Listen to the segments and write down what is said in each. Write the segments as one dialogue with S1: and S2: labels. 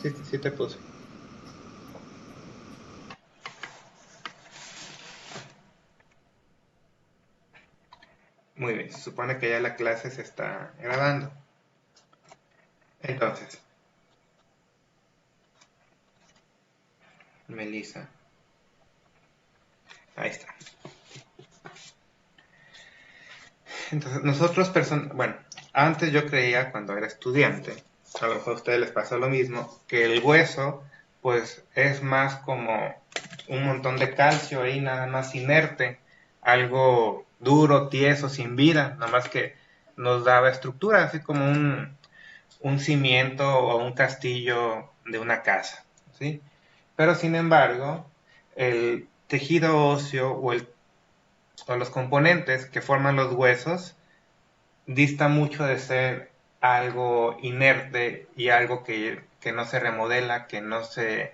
S1: Sí, sí te puse. Muy bien, se supone que ya la clase se está grabando. Entonces, Melissa. Ahí está. Entonces, nosotros, bueno, antes yo creía cuando era estudiante, a lo mejor a ustedes les pasó lo mismo, que el hueso, pues es más como un montón de calcio ahí, nada más inerte, algo duro, tieso, sin vida, nada más que nos daba estructura, así como un cimiento o un castillo de una casa, ¿sí? Pero sin embargo, el tejido óseo o los componentes que forman los huesos dista mucho de ser algo inerte y algo que no se remodela, que no se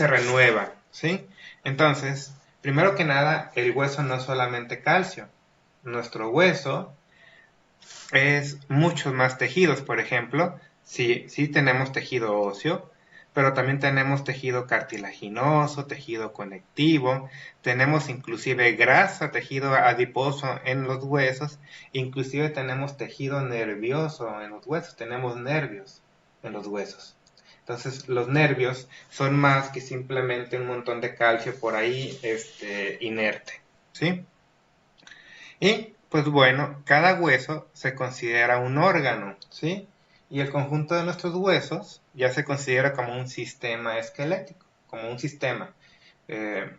S1: renueva, ¿sí? Entonces, primero que nada, el hueso no es solamente calcio. Nuestro hueso es muchos más tejidos, por ejemplo, sí tenemos tejido óseo, pero también tenemos tejido cartilaginoso, tejido conectivo, tenemos inclusive grasa, tejido adiposo en los huesos, inclusive tenemos tejido nervioso en los huesos, tenemos nervios en los huesos. Entonces, los nervios son más que simplemente un montón de calcio por ahí inerte, ¿sí? Y pues bueno, cada hueso se considera un órgano, ¿sí? Y el conjunto de nuestros huesos ya se considera como un sistema esquelético, como un sistema, eh,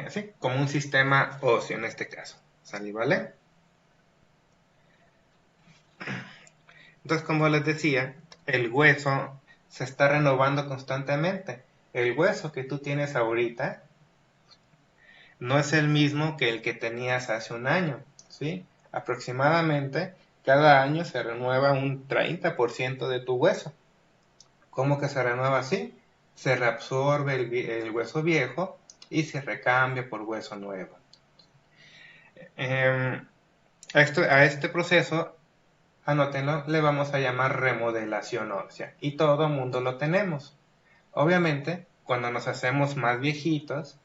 S1: sí, como un sistema óseo en este caso, ¿sale? ¿Vale? Entonces, como les decía, el hueso se está renovando constantemente. El hueso que tú tienes ahorita no es el mismo que el que tenías hace un año, ¿sí? Aproximadamente cada año se renueva un 30% de tu hueso. ¿Cómo que se renueva así? Se reabsorbe el hueso viejo y se recambia por hueso nuevo. A este proceso, anótenlo, le vamos a llamar remodelación ósea. Y todo mundo lo tenemos. Obviamente, cuando nos hacemos más viejitos,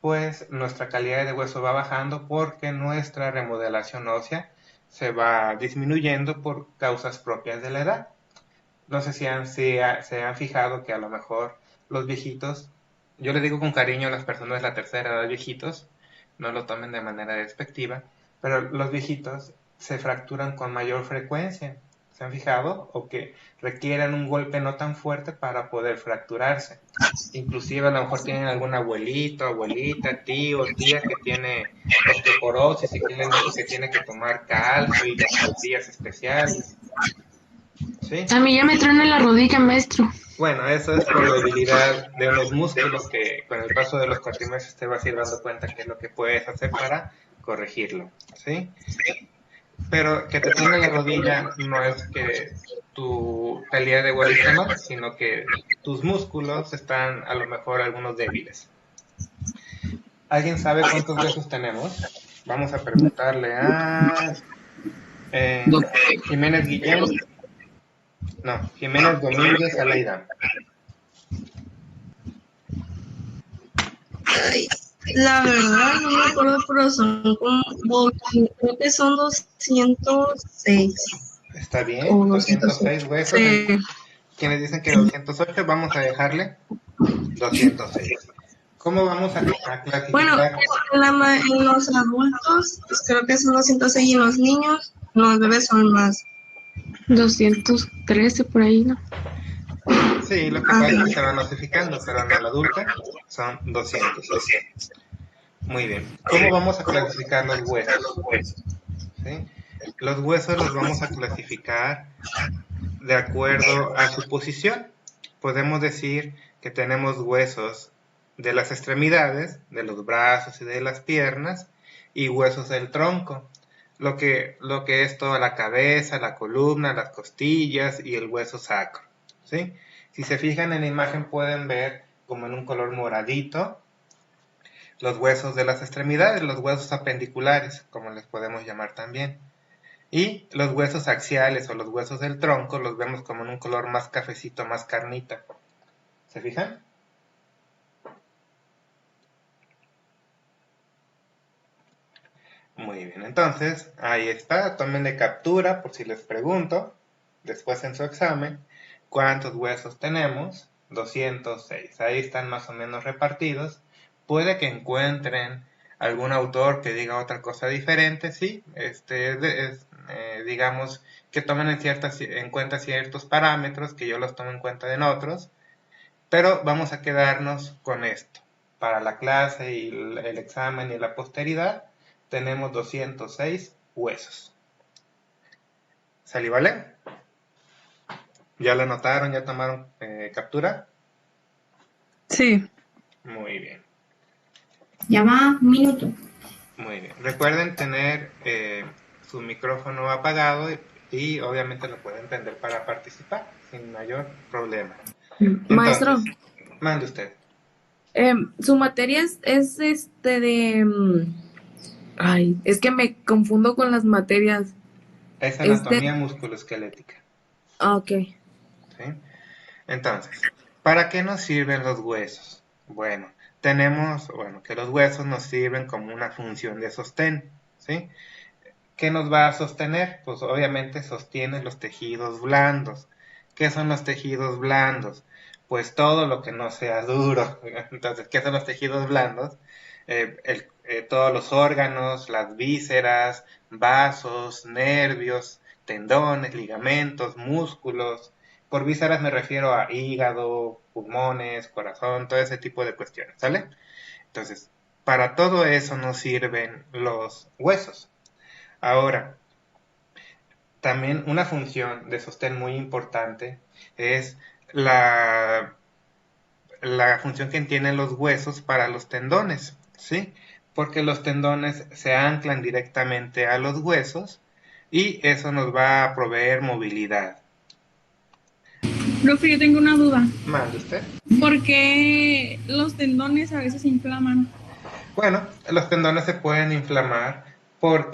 S1: pues nuestra calidad de hueso va bajando porque nuestra remodelación ósea se va disminuyendo por causas propias de la edad. No sé se han fijado que a lo mejor los viejitos, yo le digo con cariño a las personas de la tercera edad viejitos, no lo tomen de manera despectiva, pero los viejitos se fracturan con mayor frecuencia. ¿Se han fijado? O que requieren un golpe no tan fuerte para poder fracturarse. Inclusive a lo mejor tienen algún abuelito, abuelita, tío, tía que tiene osteoporosis y que tiene que tomar calcio y pastillas especiales. ¿Sí?
S2: A mí ya me truena la rodilla, maestro.
S1: Bueno, eso es por debilidad de unos músculos que con el paso de los cuatrimestres te vas a ir dando cuenta que es lo que puedes hacer para corregirlo, ¿sí? Pero que te tiene la rodilla no es que tu calidad de hueso esté mal, sino que tus músculos están a lo mejor algunos débiles. ¿Alguien sabe cuántos huesos tenemos? Vamos a preguntarle a eh, Jiménez Guillén. No, Jiménez Domínguez Aleida.
S3: La verdad no me acuerdo, pero son como, creo que son 206
S1: Está bien,
S3: o
S1: 206
S3: 208.
S1: huesos.
S3: Sí.
S1: Quienes dicen que 208, vamos a dejarle 206. ¿Cómo vamos a
S3: Bueno,
S1: clasificar?
S3: en los adultos pues creo que son 206 y en los niños, los bebés son más.
S2: 213 por ahí, ¿no?
S1: Sí, lo que
S3: Ah,
S1: pasa es que se van notificando, pero en el adulto son 200. Muy bien. ¿Cómo vamos a clasificar los huesos? ¿Sí? Los huesos los vamos a clasificar de acuerdo a su posición. Podemos decir que tenemos huesos de las extremidades, de los brazos y de las piernas, y huesos del tronco, lo que es toda la cabeza, la columna, las costillas y el hueso sacro, ¿sí? Si se fijan en la imagen pueden ver como en un color moradito los huesos de las extremidades, los huesos apendiculares, como les podemos llamar también. Y los huesos axiales o los huesos del tronco los vemos como en un color más cafecito, más carnita. ¿Se fijan? Muy bien, entonces ahí está, tómenle captura por si les pregunto, después en su examen, ¿cuántos huesos tenemos? 206, ahí están más o menos repartidos. Puede que encuentren algún autor que diga otra cosa diferente, sí, digamos que tomen en cuenta ciertos parámetros, que yo los tomo en cuenta en otros, pero vamos a quedarnos con esto. Para la clase y el examen y la posteridad, tenemos 206 huesos. ¿Sale, vale? ¿Ya lo anotaron? ¿Ya tomaron captura?
S3: Sí.
S1: Muy bien.
S3: Ya va un minuto.
S1: Muy bien. Recuerden tener su micrófono apagado y obviamente lo pueden prender para participar sin mayor problema.
S4: Maestro,
S1: Entonces, mande usted.
S4: su materia es ay, es que me confundo con las materias.
S1: Es
S4: Este,
S1: anatomía musculoesquelética.
S4: ok.
S1: ¿Sí? Entonces, ¿para qué nos sirven los huesos? Bueno, tenemos, que los huesos nos sirven como una función de sostén, ¿sí? ¿Qué nos va a sostener? Pues obviamente sostiene los tejidos blandos. ¿Qué son los tejidos blandos? Pues todo lo que no sea duro. Entonces, ¿qué son los tejidos blandos? Todos los órganos, las vísceras, vasos, nervios, tendones, ligamentos, músculos. Por vísceras me refiero a hígado, pulmones, corazón, todo ese tipo de cuestiones, ¿sale? Entonces, para todo eso nos sirven los huesos. Ahora, también una función de sostén muy importante es la función que tienen los huesos para los tendones, ¿sí? Porque los tendones se anclan directamente a los huesos y eso nos va a proveer movilidad.
S5: Profe, yo tengo una duda.
S1: ¿Mande usted?
S5: ¿Por qué los tendones a veces se inflaman?
S1: Bueno, los tendones se pueden inflamar por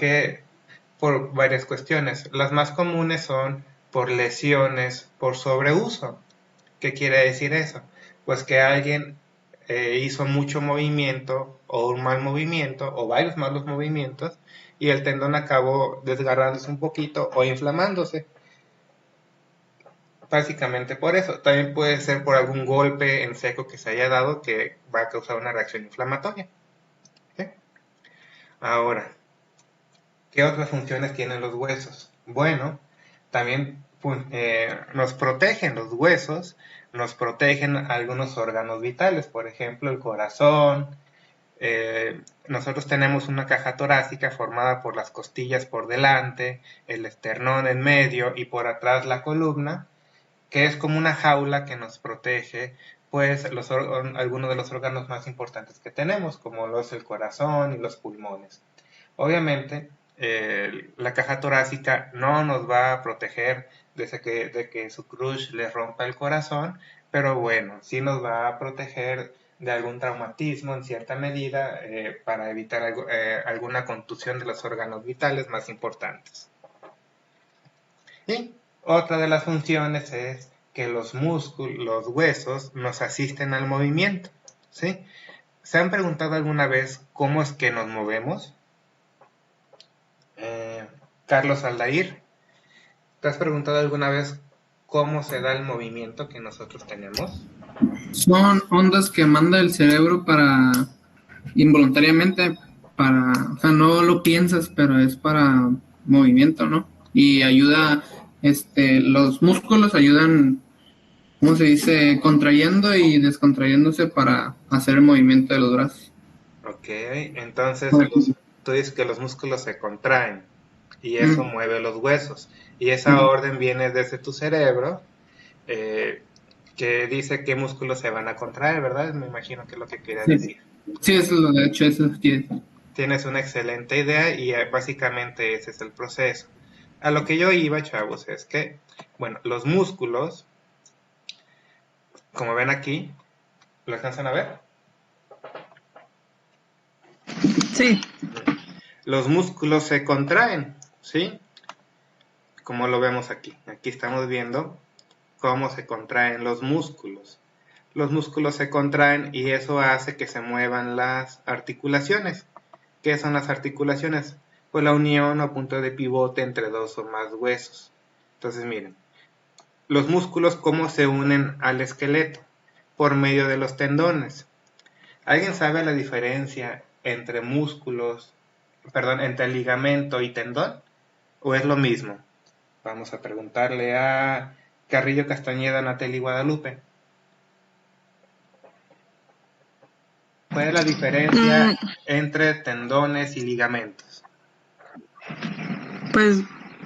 S1: varias cuestiones. Las más comunes son por lesiones, por sobreuso. ¿Qué quiere decir eso? Pues que alguien hizo mucho movimiento o un mal movimiento o varios malos movimientos y el tendón acabó desgarrándose un poquito o inflamándose. Básicamente por eso. También puede ser por algún golpe en seco que se haya dado que va a causar una reacción inflamatoria. ¿Sí? Ahora, ¿qué otras funciones tienen los huesos? Bueno, también nos protegen los huesos, nos protegen algunos órganos vitales, por ejemplo el corazón. Nosotros tenemos una caja torácica formada por las costillas por delante, el esternón en medio y por atrás la columna, que es como una jaula que nos protege pues algunos de los órganos más importantes que tenemos, como el corazón y los pulmones. Obviamente, la caja torácica no nos va a proteger de que su crush le rompa el corazón, pero bueno, sí nos va a proteger de algún traumatismo en cierta medida para evitar alguna contusión de los órganos vitales más importantes. Y otra de las funciones es que los músculos, los huesos, nos asisten al movimiento, ¿sí? ¿Se han preguntado alguna vez cómo es que nos movemos? Carlos Aldair, ¿te has preguntado alguna vez cómo se da el movimiento que nosotros tenemos?
S6: Son ondas que manda el cerebro para involuntariamente, o sea, no lo piensas, pero es para movimiento, ¿no? Y ayuda, los músculos ayudan, ¿cómo se dice? Contrayendo y descontrayéndose para hacer el movimiento de los brazos.
S1: Ok, entonces tú dices que los músculos se contraen y eso mueve los huesos. Y esa orden viene desde tu cerebro que dice qué músculos se van a contraer, ¿verdad? Me imagino que es lo que quieres decir.
S6: Sí, eso es lo de hecho, eso quiere decir.
S1: Tienes una excelente idea y básicamente ese es el proceso. A lo que yo iba, chavos, es que, bueno, los músculos, como ven aquí, ¿lo alcanzan a ver?
S5: Sí.
S1: Los músculos se contraen, ¿sí? como lo vemos aquí. Aquí estamos viendo cómo se contraen los músculos. Los músculos se contraen y eso hace que se muevan las articulaciones. ¿Qué son las articulaciones? Pues la unión o punto de pivote entre dos o más huesos. Entonces miren, los músculos cómo se unen al esqueleto, por medio de los tendones. ¿Alguien sabe la diferencia entre entre ligamento y tendón? ¿O es lo mismo? Vamos a preguntarle a Carrillo Castañeda, Nateli Guadalupe. ¿Cuál es la diferencia entre tendones y ligamentos?
S3: Pues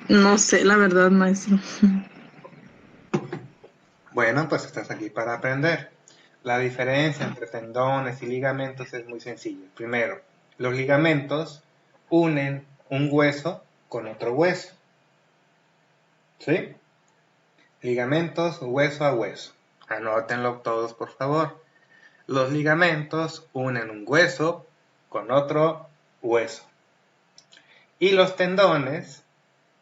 S3: no sé, la verdad, maestro.
S1: Bueno, pues estás aquí para aprender. La diferencia entre tendones y ligamentos es muy sencilla. Primero, los ligamentos unen un hueso con otro hueso. ¿Sí? Ligamentos, hueso a hueso. Anótenlo todos, por favor. Los ligamentos unen un hueso con otro hueso. Y los tendones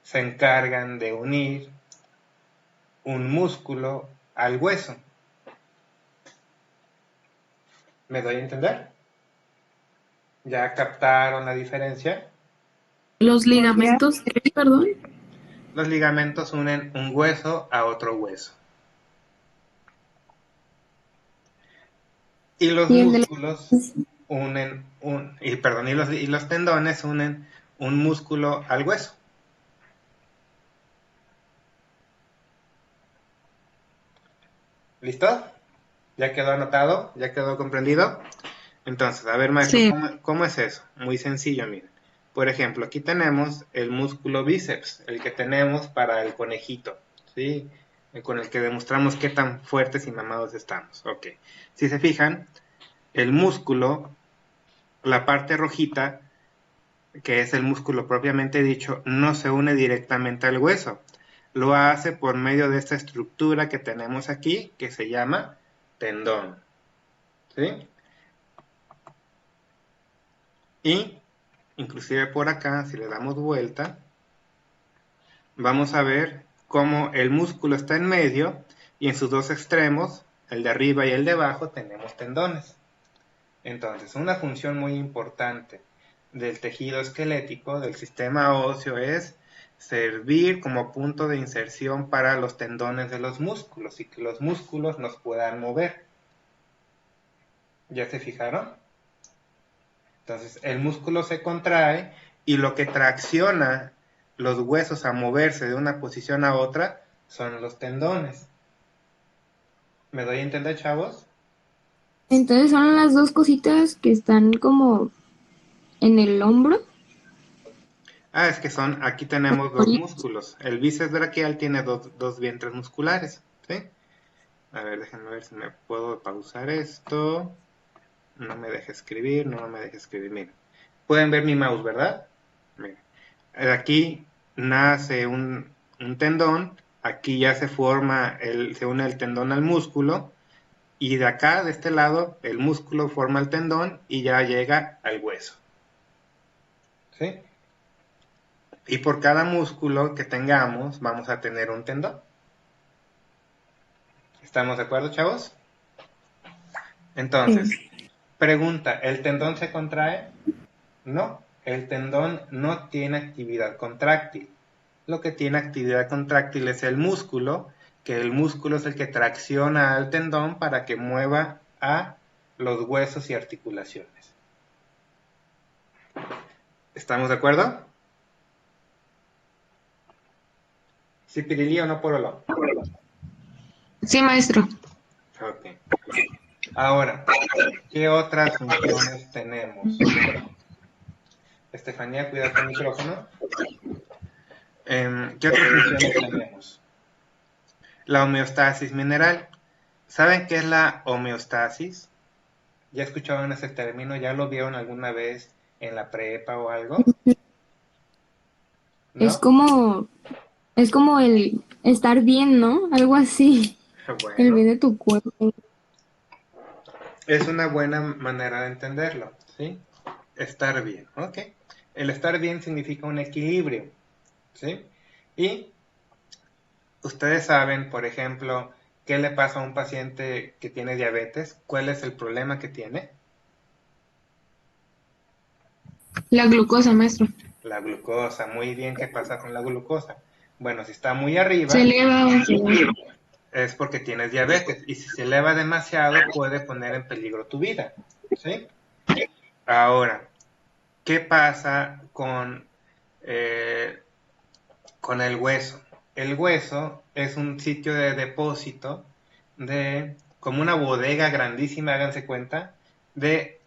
S1: se encargan de unir un músculo al hueso. ¿Me doy a entender? ¿Ya captaron la diferencia?
S4: Los ligamentos, ¿qué? Perdón.
S1: Los ligamentos unen un hueso a otro hueso. Y los músculos unen y los tendones unen un músculo al hueso. ¿Listo? ¿Ya quedó anotado? ¿Ya quedó comprendido? Entonces, a ver, maestro,
S3: Sí.
S1: ¿cómo es eso? Muy sencillo, miren. Por ejemplo, aquí tenemos el músculo bíceps, el que tenemos para el conejito, ¿sí? Con el que demostramos qué tan fuertes y mamados estamos. Ok. Si se fijan, el músculo, la parte rojita, que es el músculo propiamente dicho, no se une directamente al hueso. Lo hace por medio de esta estructura que tenemos aquí, que se llama tendón. ¿Sí? Y, inclusive por acá, si le damos vuelta, vamos a ver cómo el músculo está en medio y en sus dos extremos, el de arriba y el de abajo, tenemos tendones. Entonces, una función muy importante del tejido esquelético, del sistema óseo, es servir como punto de inserción para los tendones de los músculos y que los músculos nos puedan mover. ¿Ya se fijaron? Entonces, el músculo se contrae y lo que tracciona los huesos a moverse de una posición a otra son los tendones. ¿Me doy a entender, chavos?
S2: Entonces son las dos cositas que están como en el hombro.
S1: Ah, es que aquí tenemos dos músculos. El bíceps braquial tiene dos vientres musculares, ¿sí? A ver, déjenme ver si me puedo pausar esto. No me deje escribir, miren. Pueden ver mi mouse, ¿verdad? Miren. Aquí nace un tendón, aquí ya se forma, se une el tendón al músculo, y de acá, de este lado, el músculo forma el tendón y ya llega al hueso. ¿Sí? Y por cada músculo que tengamos, vamos a tener un tendón. ¿Estamos de acuerdo, chavos? Entonces, pregunta, ¿el tendón se contrae? No, el tendón no tiene actividad contráctil. Lo que tiene actividad contráctil es el músculo, que el músculo es el que tracciona al tendón para que mueva a los huesos y articulaciones. ¿Estamos de acuerdo? ¿Sí, Pirilí o no, Porolo?
S2: Sí, maestro.
S1: Ok. Ahora, ¿qué otras funciones tenemos? Estefanía, cuida con el micrófono. ¿Qué otras funciones tenemos? La homeostasis mineral. ¿Saben qué es la homeostasis? ¿Ya escucharon ese término? ¿Ya lo vieron alguna vez en la prepa o algo? ¿No?
S2: Es como el estar bien, ¿no? Algo así.
S1: Bueno,
S2: El bien de tu cuerpo.
S1: es una buena manera de entenderlo, ¿sí? Estar bien, ¿ok? El estar bien significa un equilibrio, ¿sí? Y ustedes saben, por ejemplo, qué le pasa a un paciente que tiene diabetes, cuál es el problema que tiene.
S2: La glucosa, maestro.
S1: La glucosa, muy bien, ¿qué pasa con la glucosa? Bueno, si está muy
S2: Se
S1: arriba,
S2: eleva o se baja.
S1: es porque tienes diabetes, y si se eleva demasiado, puede poner en peligro tu vida, ¿sí? Ahora, ¿qué pasa con el hueso? El hueso es un sitio de depósito como una bodega grandísima, háganse cuenta, de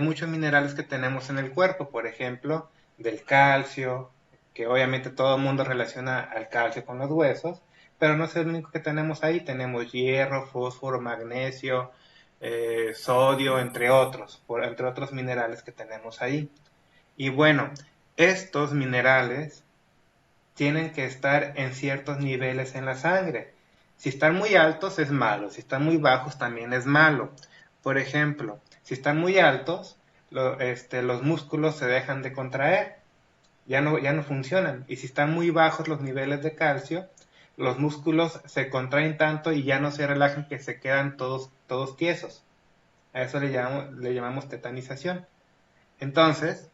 S1: muchos minerales que tenemos en el cuerpo, por ejemplo, del calcio, que obviamente todo el mundo relaciona al calcio con los huesos, pero no es el único que tenemos ahí, tenemos hierro, fósforo, magnesio, sodio, entre otros minerales que tenemos ahí. Y bueno, estos minerales tienen que estar en ciertos niveles en la sangre. Si están muy altos es malo, si están muy bajos también es malo. Por ejemplo, si están muy altos, los músculos se dejan de contraer, ya no funcionan. Y si están muy bajos los niveles de calcio, los músculos se contraen tanto y ya no se relajan que se quedan todos tiesos. A eso le llamamos tetanización. Entonces,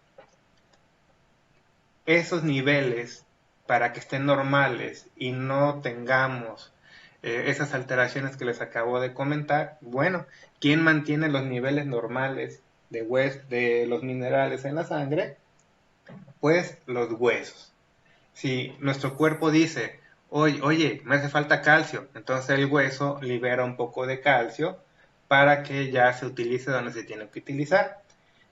S1: esos niveles, para que estén normales y no tengamos esas alteraciones que les acabo de comentar, bueno, ¿quién mantiene los niveles normales de los minerales en la sangre? Pues los huesos. Si nuestro cuerpo dice, oye, me hace falta calcio, entonces el hueso libera un poco de calcio para que ya se utilice donde se tiene que utilizar.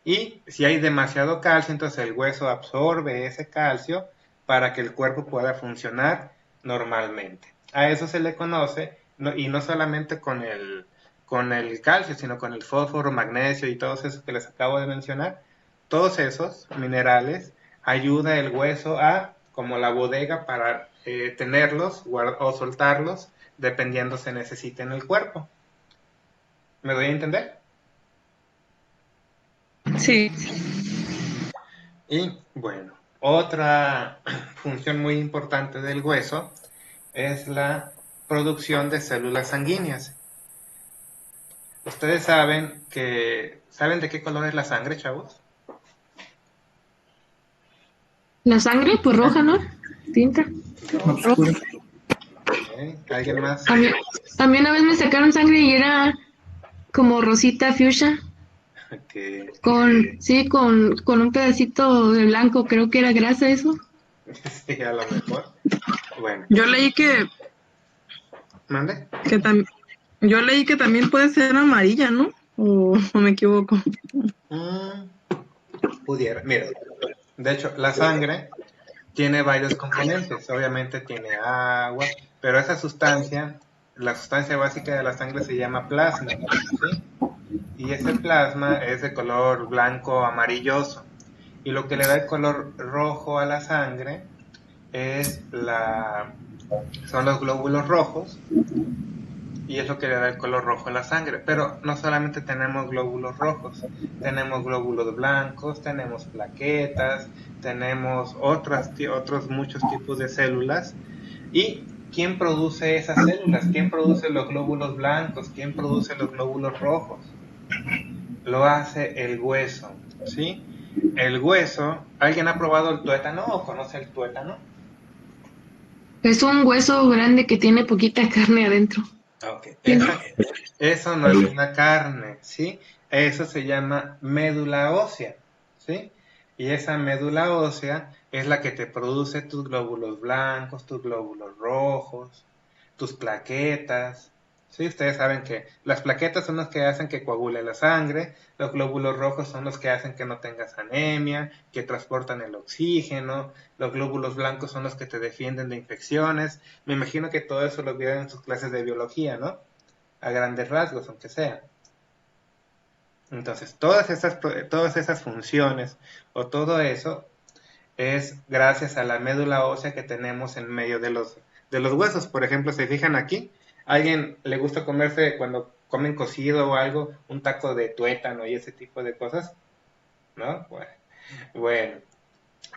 S1: Y si hay demasiado calcio, entonces el hueso absorbe ese calcio para que el cuerpo pueda funcionar normalmente. A eso se le conoce, y no solamente con el calcio, sino con el fósforo, magnesio y todos esos que les acabo de mencionar. Todos esos minerales ayuda el hueso como la bodega para tenerlos o soltarlos dependiendo se necesite en el cuerpo. ¿Me doy a entender?
S3: Sí.
S1: Y bueno, otra función muy importante del hueso es la producción de células sanguíneas. Ustedes ¿saben de qué color es la sangre, chavos?
S2: La sangre, pues roja, ¿no? Tinta.
S6: Oscuro.
S1: ¿Alguien más?
S2: A mí una vez me sacaron sangre y era como rosita fuchsia,
S1: Que
S2: con un pedacito de blanco, creo que era grasa eso.
S1: sí, a lo mejor. Bueno,
S3: Yo leí que,
S1: ¿mande?
S3: que tam- yo leí que también puede ser amarilla, ¿no? O me equivoco.
S1: Mm, pudiera. Mira, de hecho, la sangre tiene varios componentes. Obviamente tiene agua, pero la sustancia básica de la sangre se llama plasma, ¿sí? Y ese plasma es de color blanco amarilloso. Y lo que le da el color rojo a la sangre son los glóbulos rojos, y es lo que le da el color rojo a la sangre. Pero no solamente tenemos glóbulos rojos, tenemos glóbulos blancos, tenemos plaquetas, tenemos otros muchos tipos de células. ¿Y quién produce esas células? ¿Quién produce los glóbulos blancos? ¿Quién produce los glóbulos rojos? Lo hace el hueso, ¿sí? El hueso, ¿alguien ha probado el tuétano o conoce el tuétano?
S2: Es un hueso grande que tiene poquita carne adentro.
S1: Ok, eso no es una carne, ¿sí? Eso se llama médula ósea, ¿sí? Y esa médula ósea es la que te produce tus glóbulos blancos, tus glóbulos rojos, tus plaquetas, ¿sí? Ustedes saben que las plaquetas son las que hacen que coagule la sangre, los glóbulos rojos son los que hacen que no tengas anemia, que transportan el oxígeno, los glóbulos blancos son los que te defienden de infecciones. Me imagino que todo eso lo vieron en sus clases de biología, ¿no? A grandes rasgos, aunque sea. Entonces, todas esas funciones o todo eso es gracias a la médula ósea que tenemos en medio de los huesos. Por ejemplo, se fijan aquí, ¿a alguien le gusta comerse cuando comen cocido o algo, un taco de tuétano y ese tipo de cosas? ¿No? Bueno,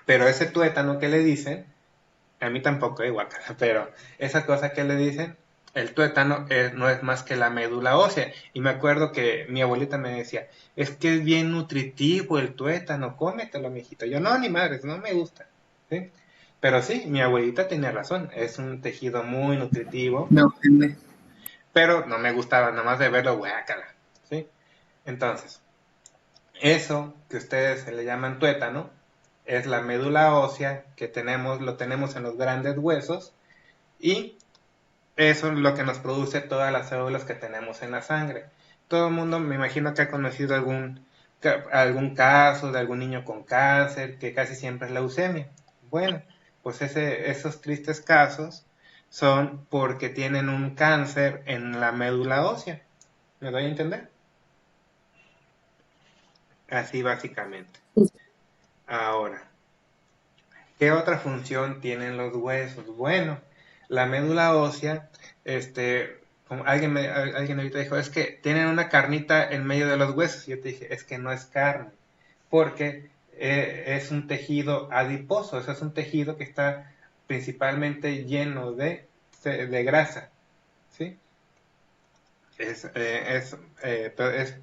S1: pero ese tuétano que le dicen A mí tampoco, guacala, pero esa cosa que le dicen, el tuétano no es más que la médula ósea. Y me acuerdo que mi abuelita me decía, es que es bien nutritivo el tuétano, cómetelo, mijito. Yo, no, ni madres, no me gusta. ¿Sí? Pero sí, mi abuelita tenía razón, es un tejido muy nutritivo,
S6: Me ofende.
S1: pero no me gustaba, nomás de verlo, guácala. ¿Sí? Entonces, eso que ustedes se le llaman tuétano, es la médula ósea que tenemos, lo tenemos en los grandes huesos, y eso es lo que nos produce todas las células que tenemos en la sangre. Todo el mundo, me imagino que ha conocido algún caso de algún niño con cáncer, que casi siempre es leucemia. Bueno, pues esos tristes casos son porque tienen un cáncer en la médula ósea. ¿Me doy a entender? Así básicamente. Ahora, ¿qué otra función tienen los huesos? Bueno, la médula ósea, como alguien ahorita dijo, es que tienen una carnita en medio de los huesos. Y yo te dije, es que no es carne, porque es un tejido adiposo, o sea, es un tejido que está principalmente lleno de grasa, ¿sí? Es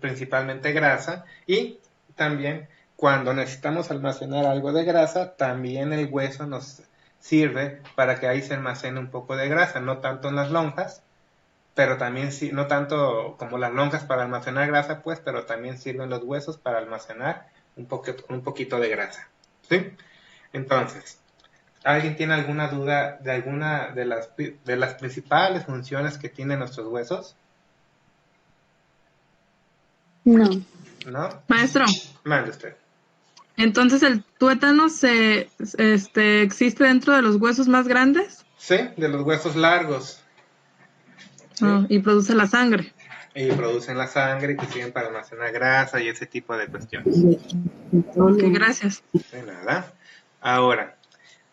S1: principalmente grasa, y también cuando necesitamos almacenar algo de grasa, también el hueso nos sirve para que ahí se almacene un poco de grasa, no tanto en las lonjas, pero también sí, no tanto como las lonjas para almacenar grasa, pues, pero también sirven los huesos para almacenar un poquito de grasa, ¿sí? Entonces, ¿alguien tiene alguna duda de alguna de las principales funciones que tienen nuestros huesos?
S2: No.
S1: ¿No?
S5: Maestro,
S1: Mande usted.
S5: entonces el tuétano existe dentro de los huesos más grandes.
S1: Sí, de los huesos largos. ¿Sí?
S5: Y produce la sangre.
S1: Y producen la sangre y que sirven para almacenar grasa y ese tipo de cuestiones.
S5: Ok, gracias.
S1: De nada. Ahora,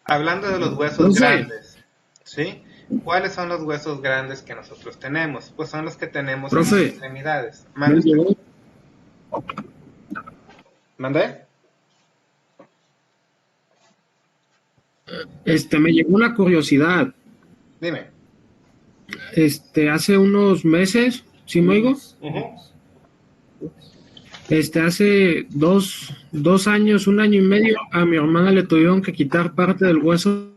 S1: hablando de los huesos
S6: Profe.
S1: grandes, ¿sí? ¿Cuáles son los huesos grandes que nosotros tenemos? Pues son los que tenemos en las
S6: Profe.
S1: extremidades.
S6: Me
S1: ¿Mande?
S6: llegó,
S1: ¿Mande?
S6: me llegó una curiosidad.
S1: Dime.
S6: Hace unos meses, ¿sí me oigo?
S1: Ujú.
S6: Hace dos años, un año y medio, a mi hermana le tuvieron que quitar parte del hueso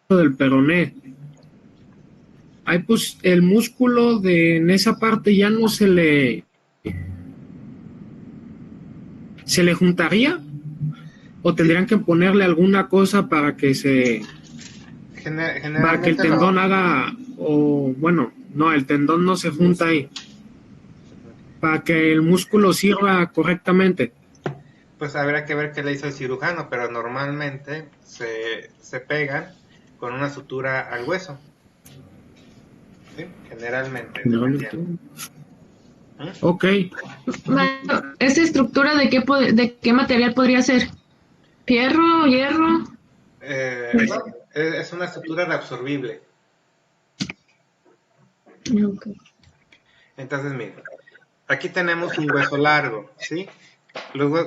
S6: del peroné. Ahí pues el músculo en esa parte ya no se le juntaría, o tendrían que ponerle alguna cosa para que para que el
S1: Generalmente
S6: tendón
S1: no.
S6: haga, o bueno, no, el tendón no se junta ahí, para que el músculo sirva correctamente.
S1: Pues habrá que ver qué le hizo el cirujano, pero normalmente se pegan con una sutura al hueso. ¿Sí? Generalmente, dependiendo.
S6: Ok,
S3: Maestro, ¿esta estructura de qué material podría ser? ¿Fierro, hierro?
S1: No, es una estructura reabsorbible.
S3: Ok.
S1: Entonces, miren, aquí tenemos un hueso largo, ¿sí?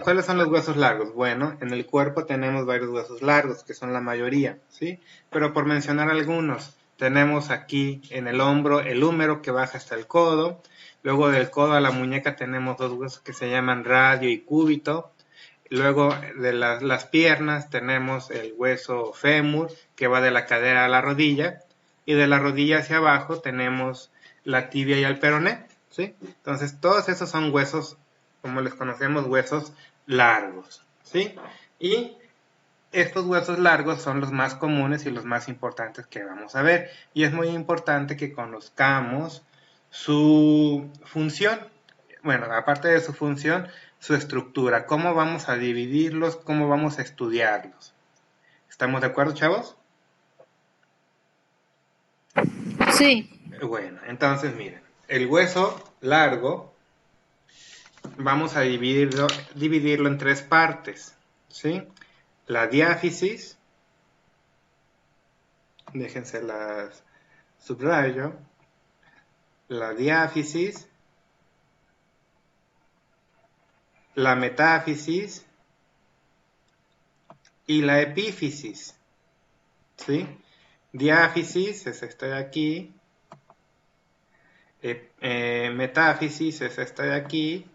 S1: ¿Cuáles son los huesos largos? Bueno, en el cuerpo tenemos varios huesos largos, que son la mayoría, ¿sí? Pero por mencionar algunos, tenemos aquí en el hombro el húmero que baja hasta el codo, luego del codo a la muñeca tenemos dos huesos que se llaman radio y cúbito, luego de las piernas tenemos el hueso fémur que va de la cadera a la rodilla, y de la rodilla hacia abajo tenemos la tibia y el peroné, ¿sí? Entonces todos esos son huesos, como les conocemos, huesos largos, ¿sí? Y estos huesos largos son los más comunes y los más importantes que vamos a ver. Y es muy importante que conozcamos su función. Bueno, aparte de su función, su estructura. Cómo vamos a dividirlos, cómo vamos a estudiarlos. ¿Estamos de acuerdo, chavos?
S2: Sí.
S1: Bueno, entonces miren. El hueso largo vamos a dividirlo en tres partes, ¿sí? La diáfisis, déjense las subrayo, la diáfisis, la metáfisis y la epífisis, ¿sí? Diáfisis es esta de aquí. Metáfisis es esta de aquí.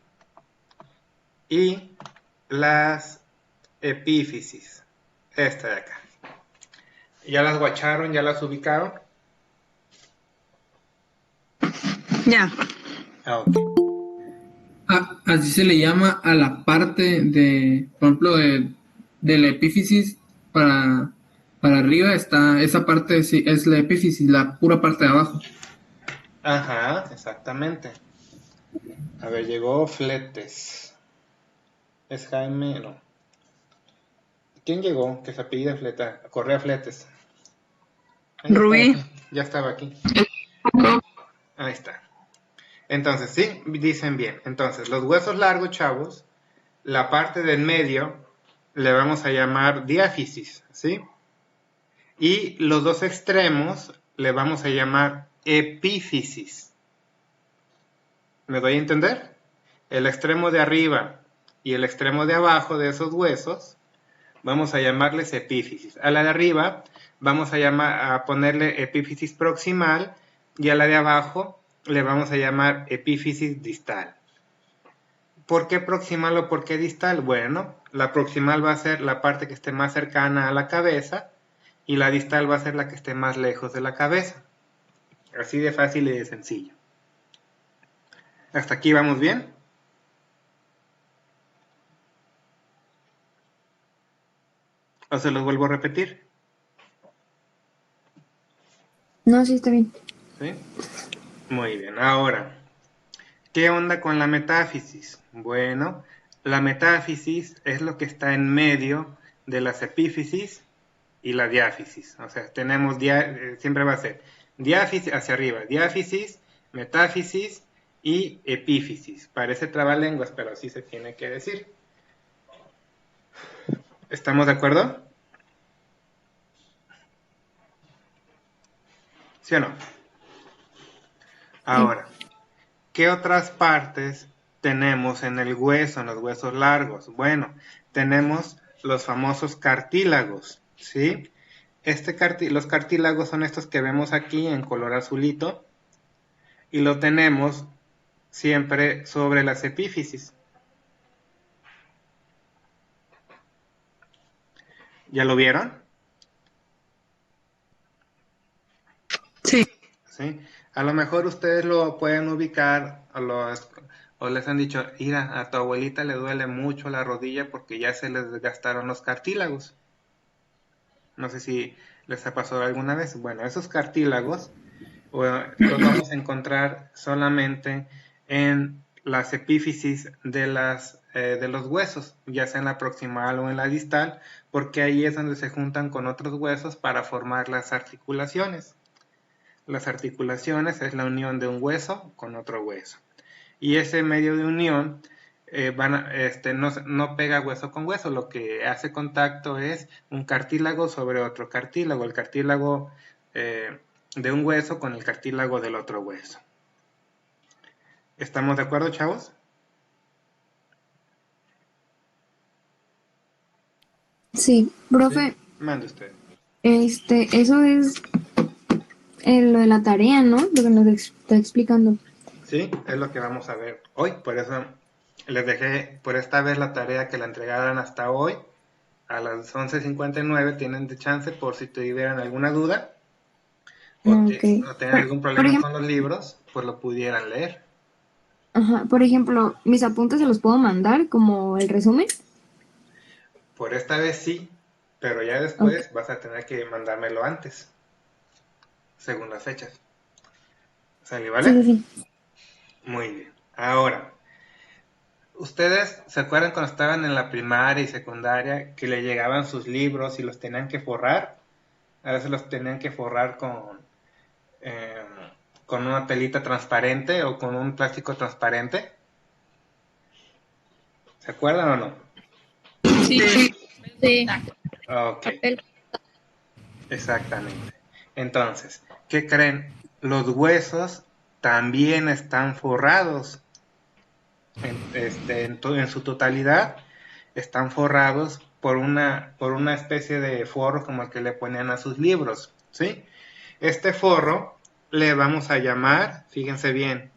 S1: Y las epífisis, esta de acá. ¿Ya las guacharon? ¿Ya las ubicaron?
S5: Ya.
S1: Ok.
S6: Así se le llama a la parte de, por ejemplo, de la epífisis para arriba está, esa parte sí, es la epífisis, la pura parte de abajo.
S1: Ajá, exactamente. A ver, llegó Fletes. Es Jaime, no. ¿Quién llegó? Que se apellida Fleta. Correa Fletes. Ahí
S5: Rubí.
S1: estaba, ya estaba aquí. Ahí está. Entonces, sí, dicen bien. Entonces, los huesos largos, chavos, la parte del medio le vamos a llamar diáfisis, ¿sí? Y los dos extremos le vamos a llamar epífisis. ¿Me doy a entender? El extremo de arriba y el extremo de abajo de esos huesos vamos a llamarles epífisis. A la de arriba vamos a ponerle epífisis proximal y a la de abajo le vamos a llamar epífisis distal. ¿Por qué proximal o por qué distal? Bueno, la proximal va a ser la parte que esté más cercana a la cabeza y la distal va a ser la que esté más lejos de la cabeza. Así de fácil y de sencillo. ¿Hasta aquí vamos bien? ¿O se los vuelvo a repetir?
S2: No, sí, está bien.
S1: ¿Sí? Muy bien. Ahora, ¿qué onda con la metáfisis? Bueno, la metáfisis es lo que está en medio de las epífisis y la diáfisis. O sea, tenemos, siempre va a ser diáfisis hacia arriba, diáfisis, metáfisis y epífisis. Parece trabalenguas, pero así se tiene que decir. ¿Estamos de acuerdo? ¿Sí o no? Ahora, ¿qué otras partes tenemos en el hueso, en los huesos largos? Bueno, tenemos los famosos cartílagos, ¿sí? Los cartílagos son estos que vemos aquí en color azulito y lo tenemos siempre sobre las epífisis. ¿Ya lo vieron?
S5: Sí.
S1: ¿Sí? A lo mejor ustedes lo pueden ubicar o les han dicho, mira, a tu abuelita le duele mucho la rodilla porque ya se les desgastaron los cartílagos. No sé si les ha pasado alguna vez. Bueno, esos cartílagos los vamos a encontrar solamente en las epífisis de los huesos, ya sea en la proximal o en la distal, porque ahí es donde se juntan con otros huesos para formar las articulaciones. Las articulaciones es la unión de un hueso con otro hueso. Y ese medio de unión no pega hueso con hueso, lo que hace contacto es un cartílago sobre otro cartílago, el cartílago de un hueso con el cartílago del otro hueso. ¿Estamos de acuerdo, chavos?
S2: Sí, profe,
S1: Sí. Mande usted.
S2: eso es lo de la tarea, ¿no? Lo que nos está explicando.
S1: Sí, es lo que vamos a ver hoy, por eso les dejé por esta vez la tarea que la entregaran hasta hoy, a las 11:59 tienen de chance por si tuvieran alguna duda o tenían algún problema con los libros, pues lo pudieran leer.
S2: Ajá, por ejemplo, mis apuntes se los puedo mandar como el resumen.
S1: Por esta vez sí, pero ya después vas a tener que mandármelo antes, según las fechas. ¿Sale, vale?
S2: Sí.
S1: Muy bien. Ahora, ¿ustedes se acuerdan cuando estaban en la primaria y secundaria que le llegaban sus libros y los tenían que forrar? A veces los tenían que forrar con una telita transparente o con un plástico transparente. ¿Se acuerdan o no?
S3: Sí.
S1: Ok. Exactamente. Entonces, ¿qué creen? Los huesos también están forrados. En su totalidad están forrados por una especie de forro como el que le ponían a sus libros. ¿sí? Este forro le vamos a llamar, fíjense bien,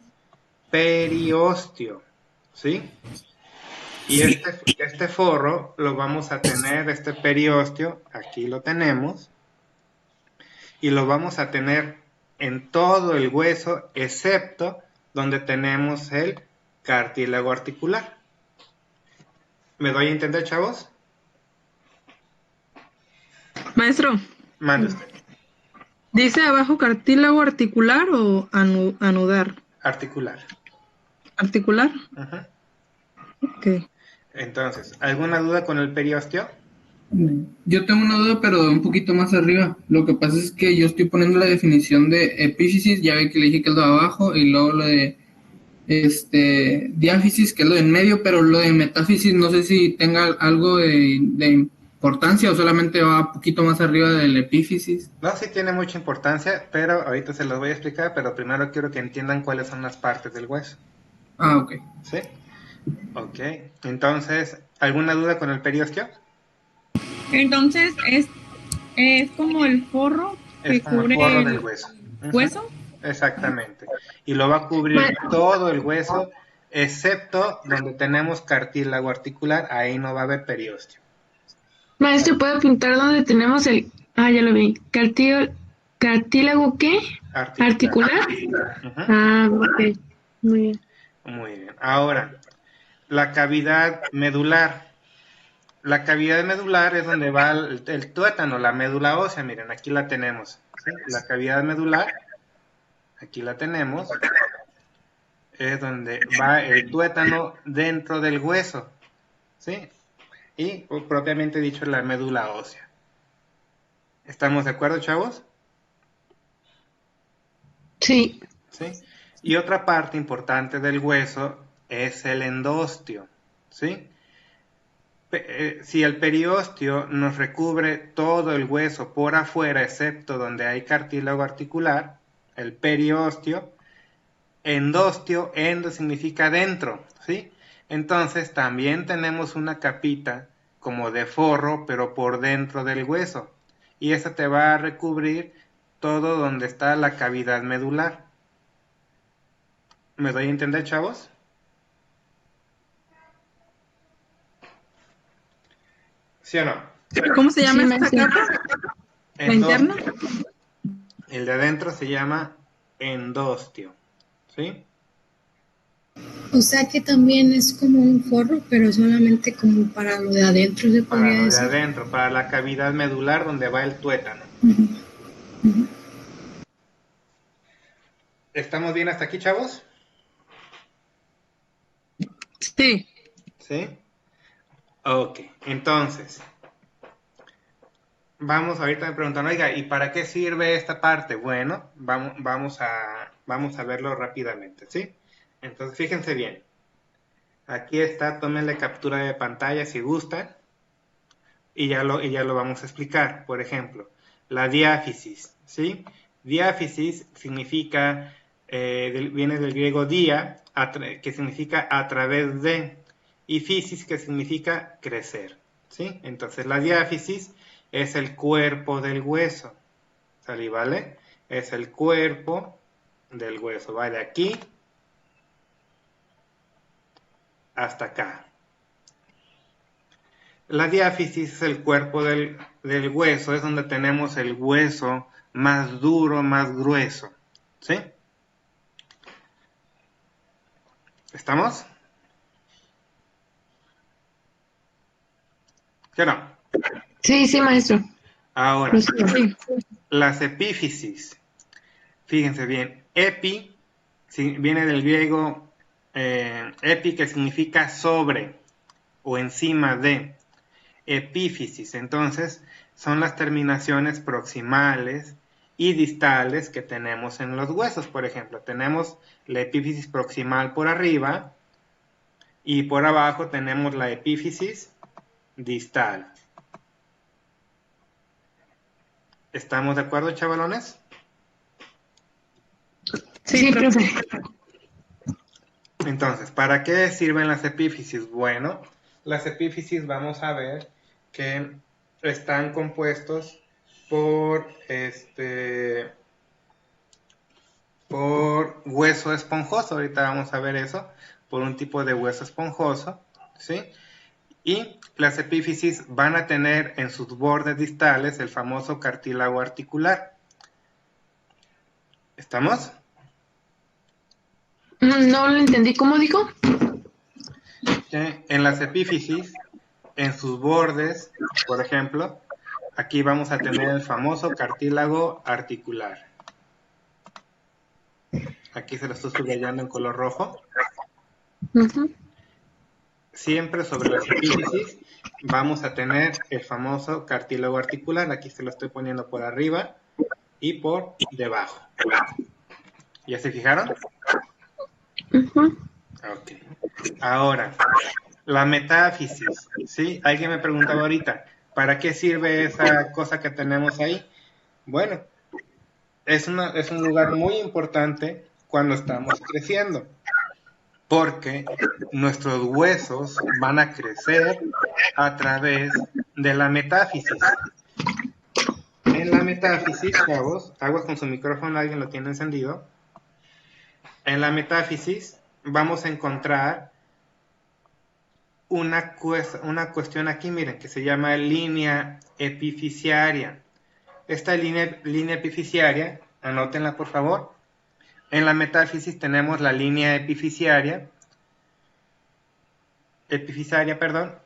S1: periósteo, ¿sí? Y este forro lo vamos a tener, este periósteo, aquí lo tenemos, y lo vamos a tener en todo el hueso, excepto donde tenemos el cartílago articular. ¿Me doy a entender, chavos?
S5: Maestro,
S1: Mande usted.
S5: ¿dice abajo cartílago articular o anudar?
S1: Articular.
S5: ¿Articular?
S1: Ujú.
S5: Ok.
S1: Entonces, ¿alguna duda con el periósteo?
S6: Yo tengo una duda, pero un poquito más arriba. Lo que pasa es que yo estoy poniendo la definición de epífisis, ya ve que le dije que es lo de abajo, y luego lo de diáfisis, que es lo de en medio, pero lo de metáfisis no sé si tenga algo de importancia o solamente va un poquito más arriba del epífisis.
S1: No, sí tiene mucha importancia, pero ahorita se los voy a explicar, pero primero quiero que entiendan cuáles son las partes del hueso.
S6: Ah, ok.
S1: ¿Sí? Ok. Entonces, ¿alguna duda con el periósteo?
S7: Entonces es como el forro que
S1: Es como el
S7: cubre
S1: forro
S7: el
S1: del hueso. Ujú.
S7: hueso.
S1: Exactamente. Y lo va a cubrir todo el hueso, excepto donde tenemos cartílago articular, ahí no va a haber periósteo.
S2: Maestro, ¿puede pintar donde tenemos el... Ah, ya lo vi. ¿Cartílago qué? ¿Articular?
S1: Ujú.
S2: Ah, ok. Muy bien.
S1: Muy bien. Ahora, la cavidad medular. La cavidad medular es donde va el tuétano, la médula ósea. Miren, aquí la tenemos. ¿Sí? La cavidad medular, aquí la tenemos, es donde va el tuétano dentro del hueso. ¿Sí? Y propiamente dicho, la médula ósea. ¿Estamos de acuerdo, chavos?
S2: Sí.
S1: ¿Sí? Y otra parte importante del hueso es el endostio. ¿Sí? Si el periósteo nos recubre todo el hueso por afuera, excepto donde hay cartílago articular, el periósteo, endostio, endo significa dentro, ¿sí? Entonces también tenemos una capita como de forro, pero por dentro del hueso, y esa te va a recubrir todo donde está la cavidad medular. ¿Me doy a entender, chavos? ¿Sí o no?
S5: ¿Cómo se llama
S2: Sí,
S5: esta
S2: maestro.
S5: capa? ¿La
S1: Endostio.
S5: interna?
S1: El de adentro se llama endostio, ¿sí?
S8: O sea que también es como un forro, pero solamente como para lo de adentro, se
S1: Para
S8: podría
S1: lo de
S8: decir.
S1: adentro, para la cavidad medular donde va el tuétano.
S8: Ujú, ujú.
S1: ¿Estamos bien hasta aquí, chavos?
S5: Sí.
S1: ¿Sí? Ok, entonces, vamos, ahorita me preguntan, oiga, ¿y para qué sirve esta parte? Bueno, vamos a verlo rápidamente, ¿sí? Entonces, fíjense bien. Aquí está, tómenle captura de pantalla si gustan, y ya lo vamos a explicar. Por ejemplo, la diáfisis, ¿sí? Diáfisis significa, viene del griego dia, que significa a través de, y fisis, que significa crecer, ¿sí? Entonces, la diáfisis es el cuerpo del hueso, ¿sale? ¿Vale? Es el cuerpo del hueso, va de aquí hasta acá. La diáfisis es el cuerpo del hueso, es donde tenemos el hueso más duro, más grueso, ¿sí? ¿Estamos? ¿Sí o no?
S2: Sí, sí, maestro.
S1: Ahora,
S2: Sí.
S1: las epífisis. Fíjense bien, epi viene del griego epi, que significa sobre o encima de. Epífisis, entonces, son las terminaciones proximales y distales que tenemos en los huesos. Por ejemplo, tenemos la epífisis proximal por arriba y por abajo tenemos la epífisis distal. ¿Estamos de acuerdo, chavalones?
S2: Sí, profe.
S1: Entonces, ¿para qué sirven las epífisis? Bueno, las epífisis vamos a ver que están compuestos por hueso esponjoso. Ahorita vamos a ver eso, por un tipo de hueso esponjoso, ¿sí? Y las epífisis van a tener en sus bordes distales el famoso cartílago articular. ¿Estamos?
S2: No lo entendí. ¿Cómo dijo?
S1: En las epífisis, en sus bordes, por ejemplo, aquí vamos a tener el famoso cartílago articular. Aquí se lo estoy subrayando en color rojo. Siempre sobre las epífisis vamos a tener el famoso cartílago articular. Aquí se lo estoy poniendo por arriba y por debajo. ¿Ya se fijaron? Ok. Ahora, la metáfisis, ¿sí? Alguien me preguntaba ahorita, ¿para qué sirve esa cosa que tenemos ahí? Bueno, es un lugar muy importante cuando estamos creciendo, porque nuestros huesos van a crecer a través de la metáfisis. En la metáfisis, chavos, aguas con su micrófono, alguien lo tiene encendido. En la metáfisis vamos a encontrar una cuestión aquí, miren, que se llama línea epifisiaria. Esta línea epifisiaria, anótenla por favor. En la metáfisis tenemos la línea epifisiaria,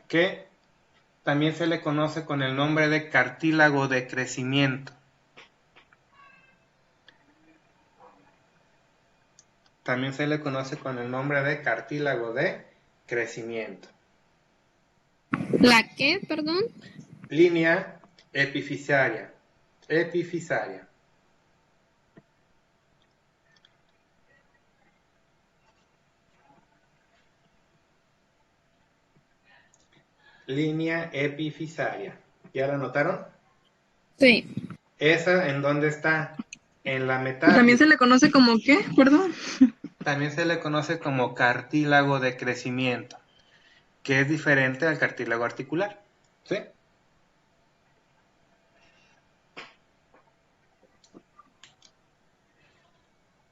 S1: que también se le conoce con el nombre de cartílago de crecimiento. También se le conoce con el nombre de cartílago de crecimiento.
S9: ¿La qué, perdón?
S1: Línea epifisiaria. Línea epifisaria. ¿Ya la notaron?
S9: Sí.
S1: ¿Esa en dónde está? En la metáfisis.
S5: ¿También se le conoce como qué? Perdón.
S1: También se le conoce como cartílago de crecimiento, que es diferente al cartílago articular. ¿Sí?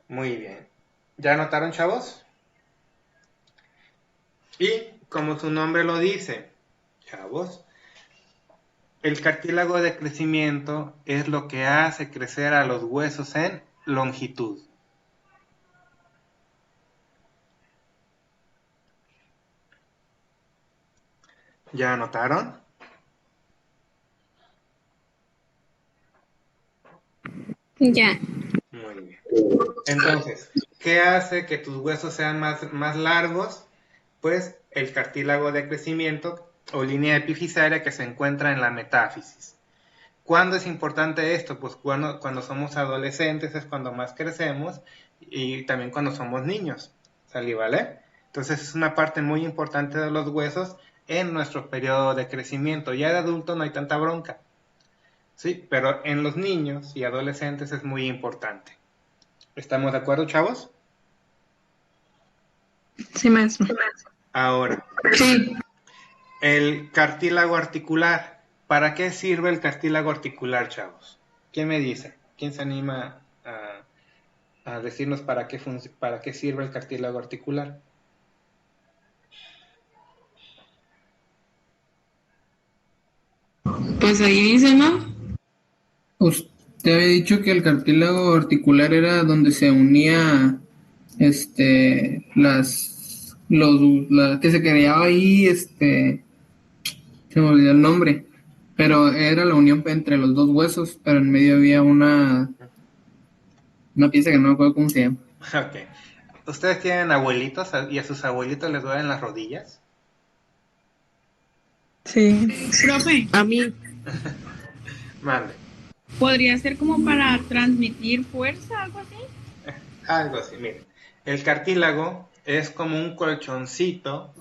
S1: Muy bien. ¿Ya notaron, chavos? Y como su nombre lo dice, chavos, el cartílago de crecimiento es lo que hace crecer a los huesos en longitud. ¿Ya notaron?
S9: Ya.
S1: Muy bien. Entonces, ¿qué hace que tus huesos sean más largos? Pues el cartílago de crecimiento o línea epifisaria que se encuentra en la metáfisis. ¿Cuándo es importante esto? Pues cuando somos adolescentes es cuando más crecemos y también cuando somos niños. ¿Sale, vale? Entonces es una parte muy importante de los huesos en nuestro periodo de crecimiento. Ya de adulto no hay tanta bronca, ¿sí? Pero en los niños y adolescentes es muy importante. ¿Estamos de acuerdo, chavos?
S5: Sí, maestro.
S1: Ahora,
S5: Sí.
S1: el cartílago articular. ¿Para qué sirve el cartílago articular, chavos? ¿Quién me dice? ¿Quién se anima a decirnos para qué sirve el cartílago articular?
S4: Pues ahí dice, ¿no?
S6: Usted había dicho que el cartílago articular era donde se unía la que se creaba ahí, se me olvidó el nombre, pero era la unión entre los dos huesos, pero en medio había una pieza que no me acuerdo cómo se llama.
S1: Ok. ¿Ustedes tienen abuelitos y a sus abuelitos les duelen las rodillas?
S5: Sí.
S7: Profe,
S4: A mí.
S1: Mande.
S7: ¿podría ser como para transmitir fuerza, algo así?
S1: Algo así, miren. El cartílago es como un colchoncito.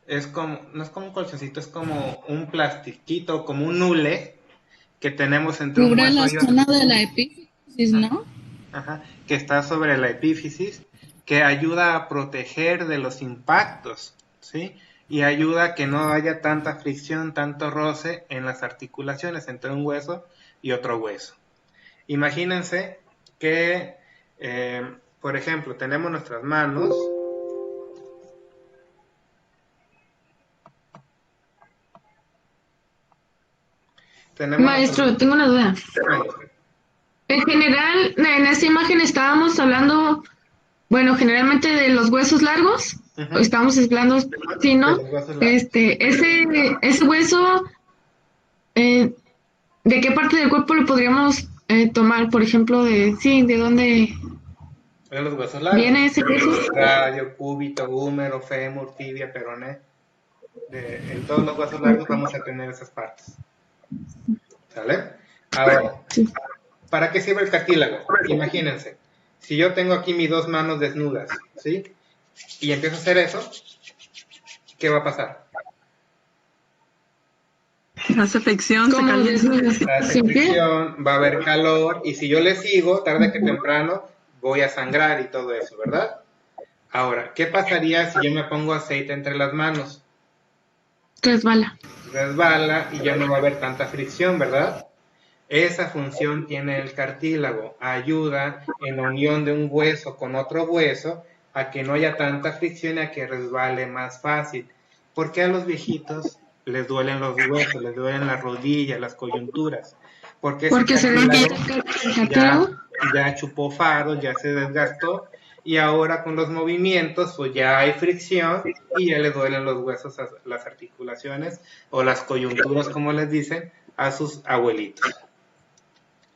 S1: No es como un colchoncito, es como un plastiquito, como un hule que tenemos entre un
S8: Cubre
S1: hueso
S8: la
S1: y otro.
S8: zona de la epífisis, ¿no?
S1: Ajá, que está sobre la epífisis, que ayuda a proteger de los impactos, ¿sí? Y ayuda a que no haya tanta fricción, tanto roce en las articulaciones entre un hueso y otro hueso. Imagínense que, por ejemplo, tenemos nuestras manos.
S2: Maestro, tengo una duda. En general, en esta imagen estábamos hablando, bueno, generalmente de los huesos largos. Estábamos hablando, sí, ¿no? Ese hueso, ¿de qué parte del cuerpo lo podríamos tomar? Por ejemplo, de dónde
S1: De los huesos largos.
S2: viene ese hueso.
S1: Radio, cúbito, húmero, fémur, tibia, peroné. En todos los huesos largos vamos a tener esas partes. ¿Sale? Ahora, ¿para qué sirve el cartílago? Imagínense, si yo tengo aquí mis dos manos desnudas, ¿sí? Y empiezo a hacer eso, ¿qué va a pasar?
S5: Hace fricción, se calienta.
S1: Hace fricción, va a haber calor, y si yo le sigo, tarde que temprano, voy a sangrar y todo eso, ¿verdad? Ahora, ¿qué pasaría si yo me pongo aceite entre las manos? Resbala y ya no va a haber tanta fricción, ¿verdad? Esa función tiene el cartílago, ayuda en la unión de un hueso con otro hueso a que no haya tanta fricción y a que resbale más fácil. ¿Por qué a los viejitos les duelen los huesos, les duelen las rodillas, las coyunturas? Porque se ya chupó faros, ya se desgastó, y ahora con los movimientos pues ya hay fricción y ya le duelen los huesos, las articulaciones o las coyunturas, como les dicen, a sus abuelitos.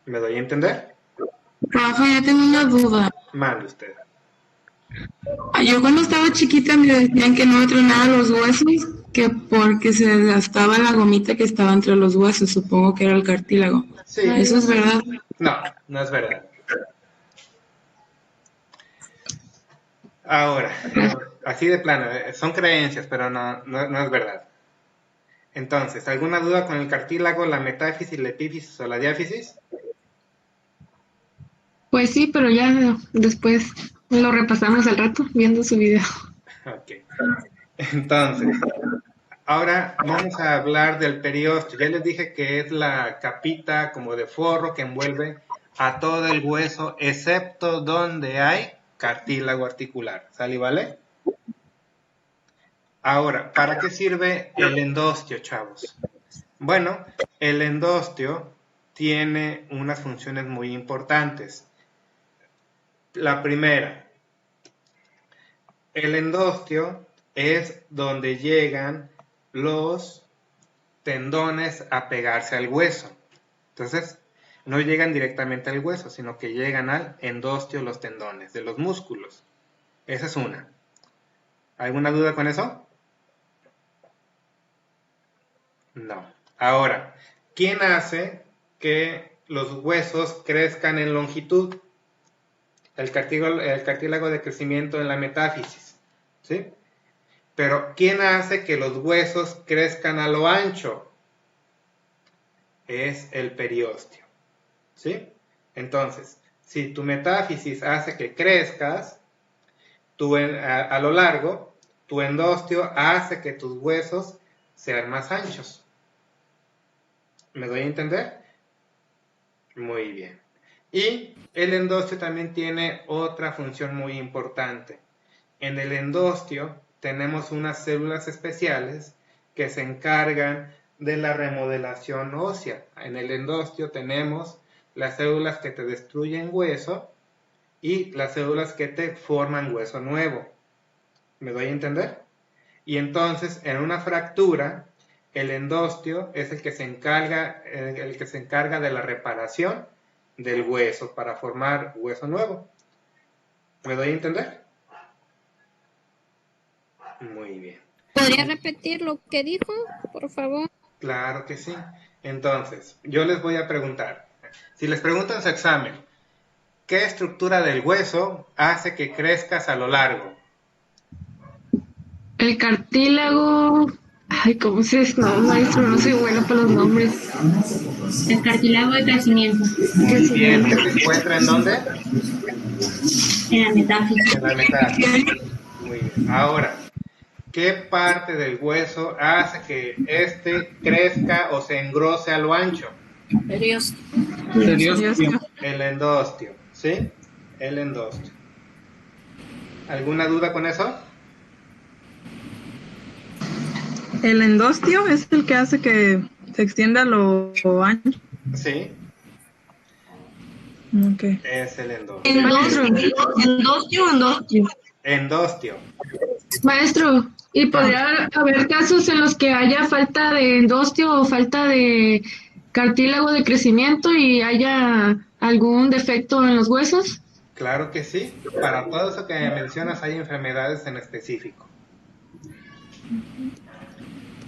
S1: ¿Me doy a entender?
S3: Rafa, ya tengo una duda.
S1: Mande usted.
S3: Yo cuando estaba chiquita me decían que no tronaba los huesos, que porque se desgastaba la gomita que estaba entre los huesos, supongo que era el cartílago.
S1: Sí.
S3: ¿Eso es verdad?
S1: No, no es verdad. Ahora, así de plano, son creencias, pero no es verdad. Entonces, ¿alguna duda con el cartílago, la metáfisis, la epífisis o la diáfisis?
S2: Pues sí, pero ya después lo repasamos al rato viendo su video.
S1: Ok. Entonces, ahora vamos a hablar del periósteo. Ya les dije que es la capita como de forro que envuelve a todo el hueso, excepto donde hay cartílago articular. ¿Sale y vale? Ahora, ¿para qué sirve el endostio, chavos? Bueno, el endostio tiene unas funciones muy importantes. La primera, el endostio es donde llegan los tendones a pegarse al hueso. Entonces, no llegan directamente al hueso, sino que llegan al endostio los tendones de los músculos. Esa es una. ¿Alguna duda con eso? No. Ahora, ¿quién hace que los huesos crezcan en longitud? El cartílago de crecimiento en la metáfisis, ¿sí? Pero ¿quién hace que los huesos crezcan a lo ancho? Es el periósteo, ¿sí? Entonces, si tu metáfisis hace que crezcas a lo largo, tu endostio hace que tus huesos sean más anchos. ¿Me doy a entender? Muy bien. Y el endostio también tiene otra función muy importante. En el endostio tenemos unas células especiales que se encargan de la remodelación ósea. En el endostio tenemos las células que te destruyen hueso y las células que te forman hueso nuevo. ¿Me doy a entender? Y entonces, en una fractura, el endostio es el que se encarga de la reparación del hueso para formar hueso nuevo. ¿Me doy a entender? Muy bien.
S9: ¿Podría repetir lo que dijo, por favor?
S1: Claro que sí. Entonces, yo les voy a preguntar. Si les preguntan en su examen, ¿qué estructura del hueso hace que crezcas a lo largo?
S2: El cartílago... Ay, ¿cómo se llama? No, maestro, no soy bueno para los nombres.
S8: El cartílago de crecimiento.
S1: Bien, ¿se encuentra en dónde?
S8: En la metáfisis.
S1: En la metáfisis. Muy bien. Ahora, ¿qué parte del hueso hace que éste crezca o se engrose a lo ancho?
S6: Periósteo.
S1: El endostio, ¿sí? El endostio. ¿Alguna duda con eso?
S5: El endostio es el que hace que se extienda lo ancho.
S1: Sí,
S5: Ok.
S1: es el endostio.
S3: ¿Endostio o endostio?
S1: Endostio.
S2: Maestro, ¿y podría haber casos en los que haya falta de endostio o falta de cartílago de crecimiento y haya algún defecto en los huesos?
S1: Claro que sí. Para todo eso que mencionas hay enfermedades en específico.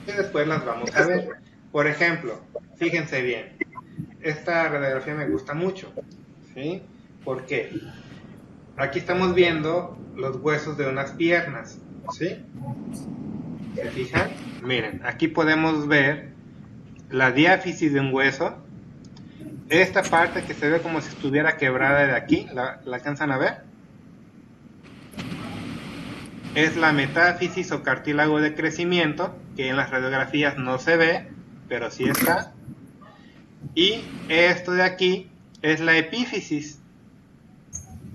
S1: Y después las vamos a ver. Por ejemplo, fíjense bien. Esta radiografía me gusta mucho. ¿Sí? ¿Por qué? Aquí estamos viendo los huesos de unas piernas. ¿Sí? ¿Se fijan? Miren, aquí podemos ver la diáfisis de un hueso. Esta parte que se ve como si estuviera quebrada de aquí, ¿la alcanzan a ver? Es la metáfisis o cartílago de crecimiento, que en las radiografías no se ve, pero sí está. Y esto de aquí es la epífisis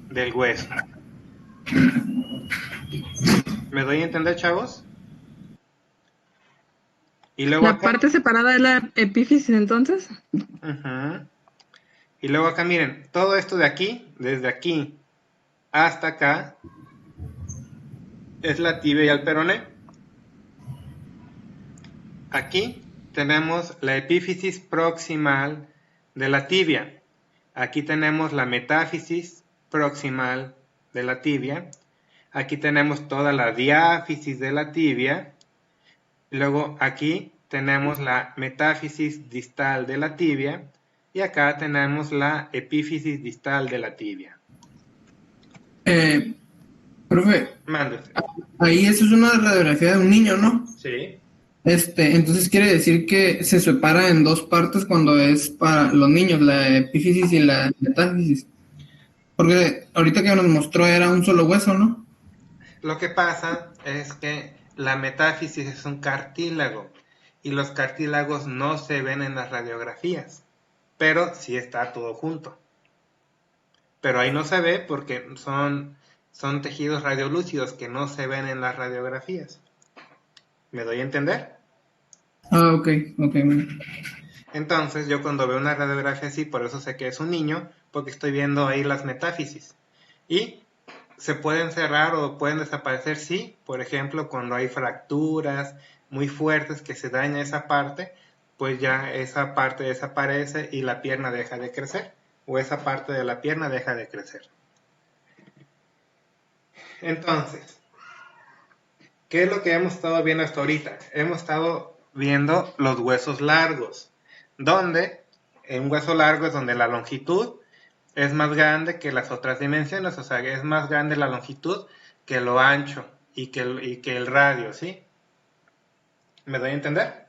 S1: del hueso. ¿Me doy a entender, chavos? Y luego
S5: ¿La
S1: acá,
S5: parte separada es la epífisis entonces?
S1: y luego acá miren, todo esto de aquí, desde aquí hasta acá, es la tibia y el peroné. Aquí tenemos la epífisis proximal de la tibia. Aquí tenemos la metáfisis proximal de la tibia. Aquí tenemos toda la diáfisis de la tibia. Luego aquí tenemos la metáfisis distal de la tibia. Y acá tenemos la epífisis distal de la tibia.
S6: Profe,
S1: Mande usted.
S6: ahí eso es una radiografía de un niño, ¿no?
S1: Sí.
S6: Entonces quiere decir que se separa en dos partes cuando es para los niños, la epífisis y la metáfisis. Porque ahorita que nos mostró era un solo hueso, ¿no?
S1: Lo que pasa es que la metáfisis es un cartílago y los cartílagos no se ven en las radiografías, pero sí está todo junto. Pero ahí no se ve porque son tejidos radiolúcidos que no se ven en las radiografías. ¿Me doy a entender?
S6: Ah, ok, bueno.
S1: Entonces yo cuando veo una radiografía así, por eso sé que es un niño, porque estoy viendo ahí las metáfisis. Y se pueden cerrar o pueden desaparecer, sí, por ejemplo, cuando hay fracturas muy fuertes que se daña esa parte, pues ya esa parte desaparece y la pierna deja de crecer, o esa parte de la pierna deja de crecer. Entonces, ¿qué es lo que hemos estado viendo hasta ahorita? Hemos estado viendo los huesos largos, donde un hueso largo es donde la longitud es más grande que las otras dimensiones, o sea, es más grande la longitud que lo ancho y que el radio, ¿sí? ¿Me doy a entender?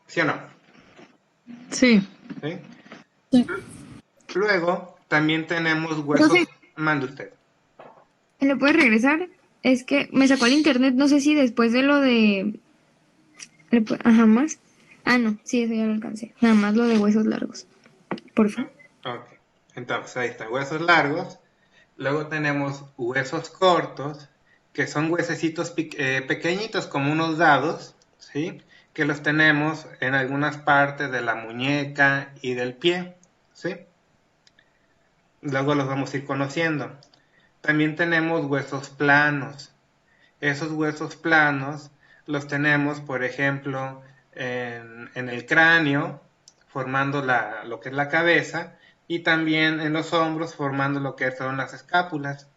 S1: ¿Sí o no?
S5: Sí.
S1: ¿Sí? Luego, también tenemos huesos...
S10: Profe.
S1: Mande usted.
S10: ¿Le puede regresar? Es que me sacó el internet, no sé si después de lo de... Ajá, más. Ah, no, sí, eso ya lo alcancé. Nada más lo de huesos largos. Por favor.
S1: Ok. Entonces, ahí están huesos largos. Luego tenemos huesos cortos, que son huesecitos pequeñitos como unos dados, ¿sí? Que los tenemos en algunas partes de la muñeca y del pie, ¿sí? Luego los vamos a ir conociendo. También tenemos huesos planos. Esos huesos planos los tenemos, por ejemplo, en el cráneo, formando lo que es la cabeza, y también en los hombros, formando lo que son las escápulas.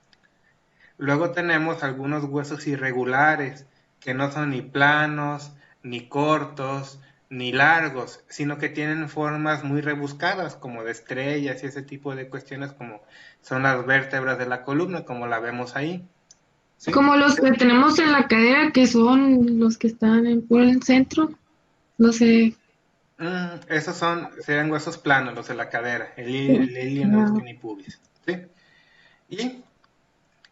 S1: Luego tenemos algunos huesos irregulares, que no son ni planos, ni cortos, ni largos, sino que tienen formas muy rebuscadas, como de estrellas y ese tipo de cuestiones, como son las vértebras de la columna, como la vemos ahí. ¿Sí?
S2: Como los que tenemos en la cadera, que son los que están por el centro, no sé.
S1: Esos serían huesos planos, los de la cadera, el ilion y pubis, ¿sí? Y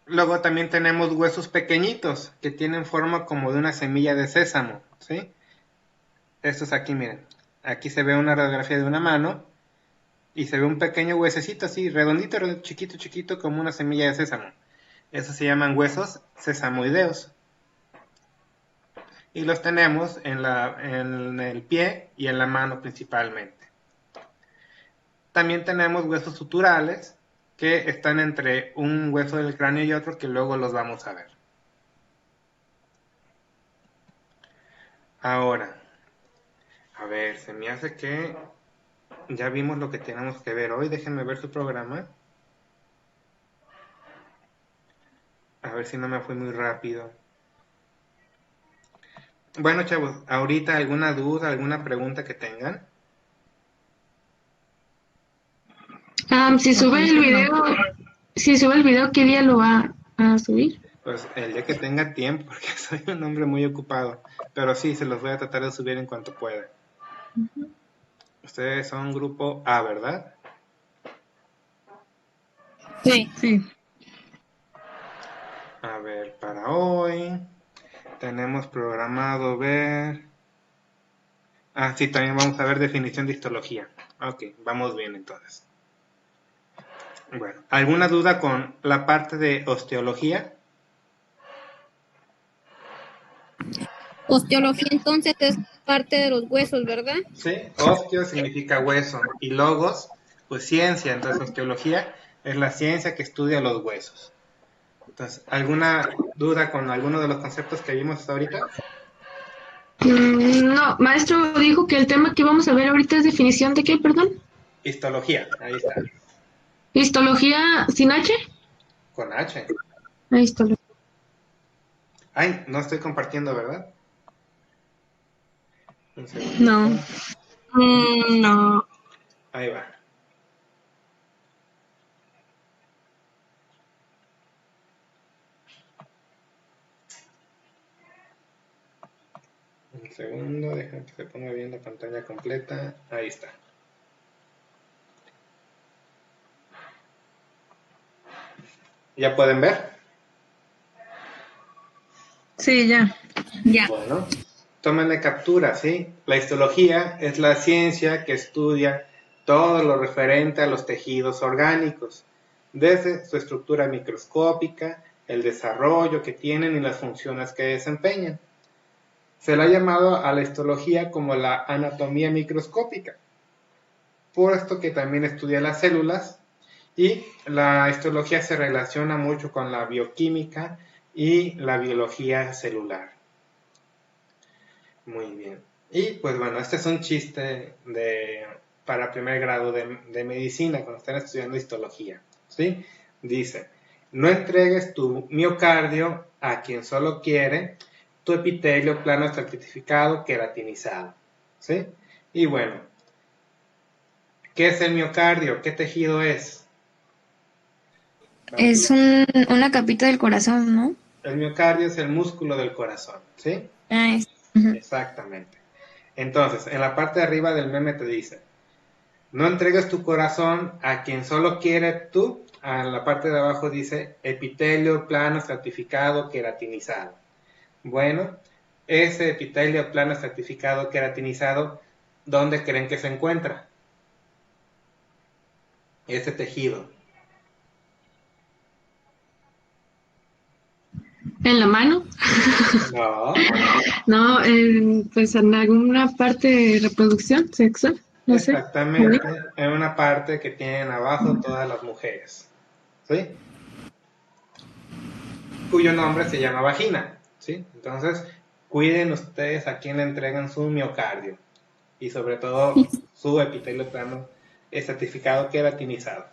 S1: luego también tenemos huesos pequeñitos que tienen forma como de una semilla de sésamo, ¿sí? estos aquí, miren. Aquí se ve una radiografía de una mano y se ve un pequeño huesecito así, redondito, chiquito, chiquito, como una semilla de sésamo. Esos se llaman huesos sesamoideos. Y los tenemos en el pie y en la mano principalmente. También tenemos huesos suturales que están entre un hueso del cráneo y otro, que luego los vamos a ver. Ahora, a ver, se me hace que ya vimos lo que tenemos que ver hoy. Déjenme ver su programa. A ver si no me fui muy rápido. Bueno, chavos, ahorita alguna duda, alguna pregunta que tengan.
S2: Si sube el video, ¿qué día lo va a subir?
S1: Pues el día que tenga tiempo, porque soy un hombre muy ocupado. Pero sí, se los voy a tratar de subir en cuanto pueda. Ustedes son grupo A, ¿verdad?
S10: Sí.
S5: Sí.
S1: A ver, para hoy tenemos programado ver... sí, también vamos a ver definición de histología. Ok, vamos bien entonces. Bueno, ¿alguna duda con la parte de osteología?
S9: Osteología entonces es parte de los huesos, ¿verdad?
S1: Sí, osteo significa hueso y logos, pues ciencia. Entonces osteología es la ciencia que estudia los huesos. Entonces, ¿alguna duda con alguno de los conceptos que vimos hasta ahorita?
S2: No, maestro dijo que el tema que vamos a ver ahorita es definición de qué, perdón.
S1: Histología, ahí está.
S2: Histología sin H.
S1: Con H.
S2: Histología.
S1: Ay, no estoy compartiendo, ¿verdad? Un segundo.
S5: No.
S2: No.
S1: Ahí va. Un segundo, deja que se ponga bien la pantalla completa. Ahí está. ¿Ya pueden ver?
S5: Sí, ya.
S10: Ya.
S1: Bueno, tómenle captura, ¿sí? La histología es la ciencia que estudia todo lo referente a los tejidos orgánicos, desde su estructura microscópica, el desarrollo que tienen y las funciones que desempeñan. Se le ha llamado a la histología como la anatomía microscópica, puesto que también estudia las células, y la histología se relaciona mucho con la bioquímica y la biología celular. Muy bien. Y pues bueno, este es un chiste para primer grado de medicina cuando están estudiando histología, ¿sí? Dice, no entregues tu miocardio a quien solo quiere tu epitelio plano estratificado queratinizado, ¿sí? Y bueno, ¿qué es el miocardio? ¿Qué tejido es?
S10: Es una capita del corazón, ¿no?
S1: El miocardio es el músculo del corazón, ¿sí? Exactamente. Entonces, en la parte de arriba del meme te dice, no entregues tu corazón a quien solo quiere tú. En la parte de abajo dice epitelio plano estratificado queratinizado. Bueno, ese epitelio plano estratificado queratinizado, ¿dónde creen que se encuentra? Ese tejido.
S2: ¿En la mano?
S1: No.
S2: No, pues en alguna parte de reproducción sexual, no sé.
S1: Exactamente, en una parte que tienen abajo todas las mujeres, ¿sí? Cuyo nombre se llama vagina, ¿sí? Entonces, cuiden ustedes a quién le entregan su miocardio y sobre todo su epitelio plano estratificado queratinizado.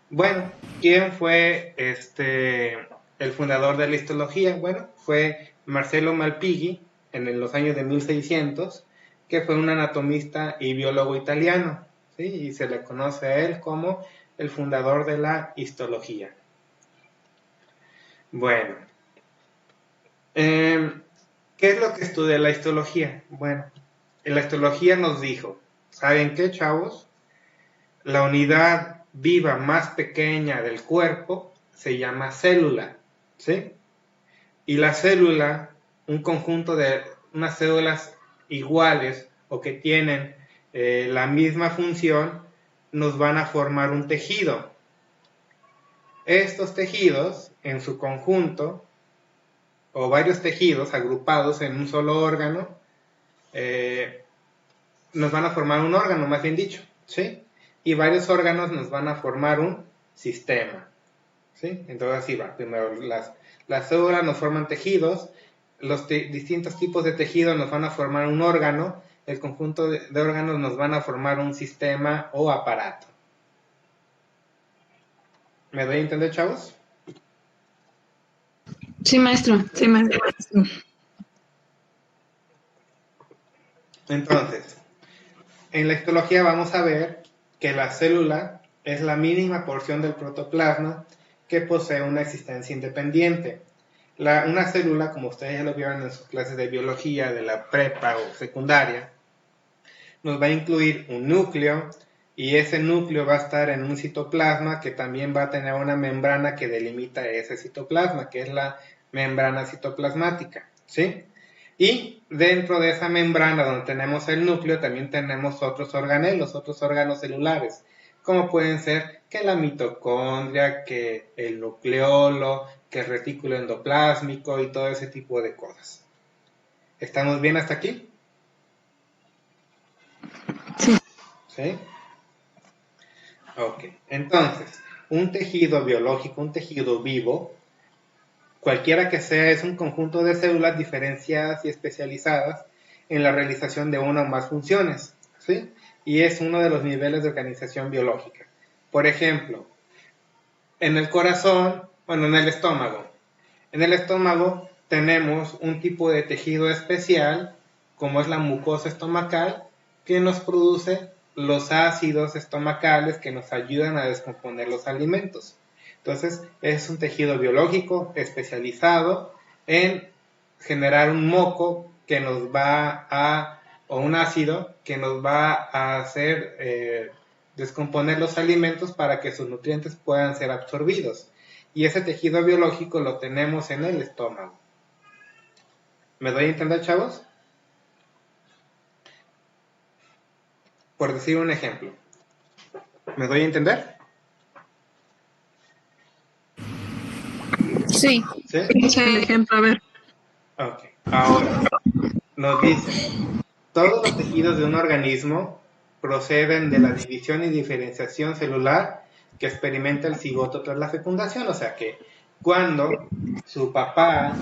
S1: Bueno, ¿quién fue el fundador de la histología? Bueno, fue Marcello Malpighi en los años de 1600, que fue un anatomista y biólogo italiano, ¿sí? Y se le conoce a él como el fundador de la histología. Bueno, ¿qué es lo que estudia la histología? Bueno, la histología nos dijo, ¿saben qué, chavos? La unidad viva más pequeña del cuerpo se llama célula, ¿sí? Y la célula, un conjunto de unas células iguales o que tienen la misma función, nos van a formar un tejido. Estos tejidos, en su conjunto, o varios tejidos agrupados en un solo órgano, nos van a formar un órgano, más bien dicho, ¿sí? Y varios órganos nos van a formar un sistema, ¿sí? Entonces así va. Primero las células nos forman tejidos, los distintos tipos de tejidos nos van a formar un órgano, el conjunto de órganos nos van a formar un sistema o aparato. ¿Me doy a entender, chavos?
S2: Sí, maestro.
S5: Sí, maestro.
S1: Entonces, en la histología vamos a ver que la célula es la mínima porción del protoplasma que posee una existencia independiente. Una célula, como ustedes ya lo vieron en sus clases de biología de la prepa o secundaria, nos va a incluir un núcleo, y ese núcleo va a estar en un citoplasma que también va a tener una membrana que delimita ese citoplasma, que es la membrana citoplasmática, ¿sí? Y dentro de esa membrana donde tenemos el núcleo también tenemos otros organelos, otros órganos celulares, como pueden ser que la mitocondria, que el nucleolo, que el retículo endoplásmico y todo ese tipo de cosas. ¿Estamos bien hasta aquí?
S5: Sí.
S1: ¿Sí? Ok, entonces, un tejido biológico, un tejido vivo, cualquiera que sea, es un conjunto de células diferenciadas y especializadas en la realización de una o más funciones, ¿sí? Y es uno de los niveles de organización biológica. Por ejemplo, en el corazón, bueno, en el estómago. En el estómago tenemos un tipo de tejido especial, como es la mucosa estomacal, que nos produce los ácidos estomacales que nos ayudan a descomponer los alimentos. Entonces, es un tejido biológico especializado en generar un moco que nos va a, o un ácido que nos va a hacer descomponer los alimentos para que sus nutrientes puedan ser absorbidos. Y ese tejido biológico lo tenemos en el estómago. ¿Me doy a entender, chavos? Por decir un ejemplo. ¿Me doy a entender?
S9: Sí.
S1: ¿Sí?
S5: El ejemplo, a ver.
S1: Ok. Ahora, nos dice, todos los tejidos de un organismo proceden de la división y diferenciación celular que experimenta el cigoto tras la fecundación. O sea que cuando su papá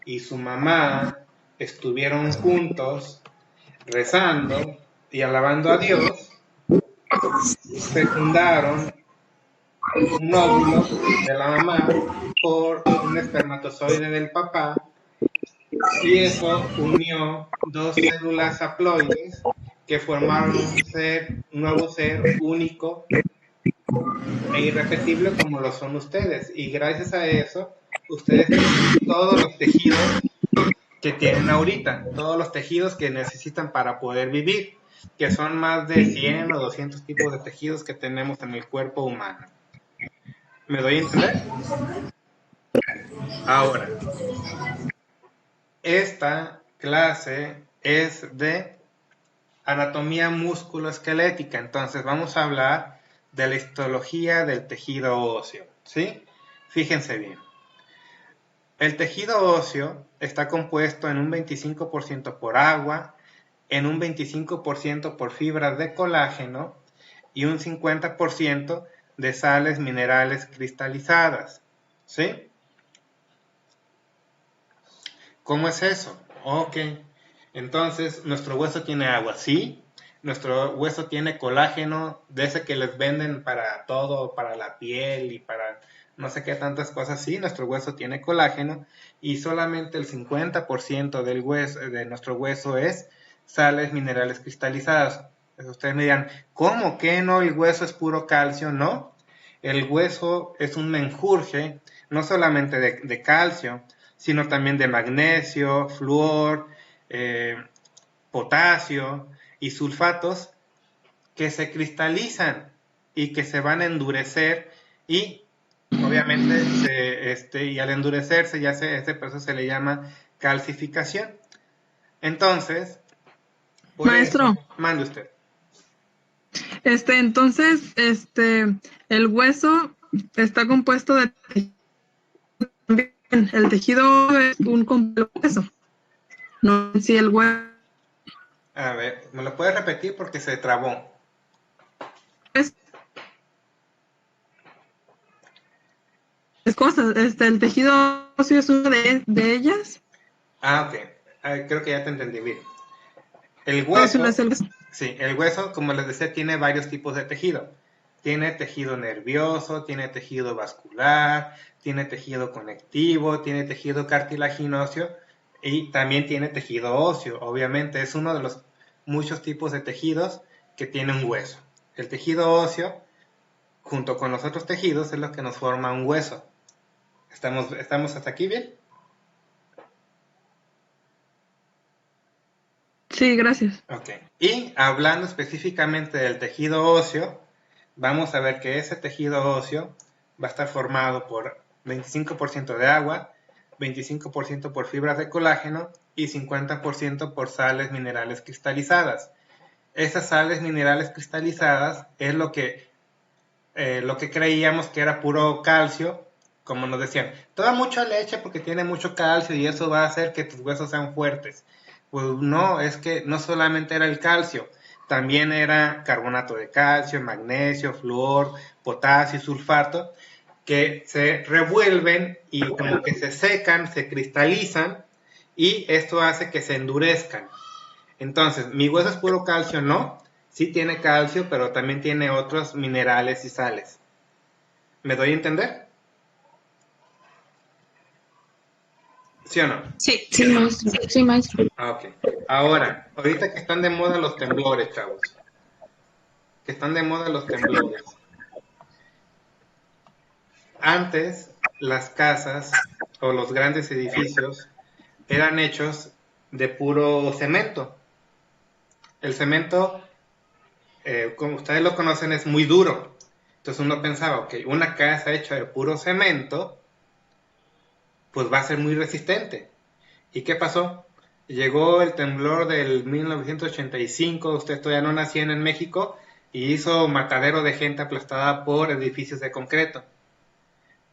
S1: y su mamá estuvieron juntos rezando y alabando a Dios, fecundaron un óvulo de la mamá por un espermatozoide del papá, y eso unió dos células haploides que formaron un nuevo ser único e irrepetible como lo son ustedes, y gracias a eso ustedes tienen todos los tejidos que tienen ahorita, todos los tejidos que necesitan para poder vivir, que son más de 100 o 200 tipos de tejidos que tenemos en el cuerpo humano. ¿Me doy a entender? Ahora, esta clase es de anatomía musculoesquelética, entonces vamos a hablar de la histología del tejido óseo, ¿sí? Fíjense bien. El tejido óseo está compuesto en un 25% por agua, en un 25% por fibras de colágeno y un 50% de sales minerales cristalizadas, ¿sí? ¿Cómo es eso? Ok, entonces nuestro hueso tiene agua, sí. Nuestro hueso tiene colágeno, de ese que les venden para todo, para la piel y para no sé qué tantas cosas. Sí, nuestro hueso tiene colágeno y solamente el 50% del hueso, de nuestro hueso es sales minerales cristalizadas. Pues ustedes me dirán, ¿cómo que no? El hueso es puro calcio, ¿no? El hueso es un menjurje, no solamente de calcio, sino también de magnesio, flúor, potasio y sulfatos que se cristalizan y que se van a endurecer, y obviamente y al endurecerse este proceso se le llama calcificación. Entonces,
S5: Maestro.
S1: Mande usted.
S5: Entonces, el hueso está compuesto de tejido también. El tejido es un complejo hueso. No si el hueso
S1: A ver, ¿me lo puede repetir porque se trabó?
S5: es cosas. El tejido óseo es una de ellas.
S1: Ah, ok. Creo que ya te entendí bien. El hueso,
S5: No es el hueso.
S1: sí, el hueso, como les decía, tiene varios tipos de tejido. Tiene tejido nervioso, tiene tejido vascular, tiene tejido conectivo, tiene tejido cartilaginoso y también tiene tejido óseo. Obviamente es uno de los muchos tipos de tejidos que tiene un hueso. El tejido óseo, junto con los otros tejidos, es lo que nos forma un hueso. ¿Estamos hasta aquí bien?
S5: Sí, gracias.
S1: Ok. Y hablando específicamente del tejido óseo, vamos a ver que ese tejido óseo va a estar formado por 25% de agua, 25% por fibras de colágeno y 50% por sales minerales cristalizadas. Esas sales minerales cristalizadas es lo que creíamos que era puro calcio, como nos decían, toma mucha leche porque tiene mucho calcio y eso va a hacer que tus huesos sean fuertes. Pues no, es que no solamente era el calcio, también era carbonato de calcio, magnesio, flúor, potasio y sulfato, que se revuelven y como que se secan, se cristalizan y esto hace que se endurezcan. Entonces, mi hueso es puro calcio, no, sí tiene calcio, pero también tiene otros minerales y sales. ¿Me doy a entender? ¿Sí o no?
S2: Sí, maestro. Sí, maestro.
S1: Ok. Ahora, ahorita que están de moda los temblores, chavos. Que están de moda los temblores. Antes, las casas o los grandes edificios eran hechos de puro cemento. El cemento, como ustedes lo conocen, es muy duro. Entonces uno pensaba, ok, una casa hecha de puro cemento, pues va a ser muy resistente. ¿Y qué pasó? Llegó el temblor del 1985, ustedes todavía no nacían en México, y hizo matadero de gente aplastada por edificios de concreto.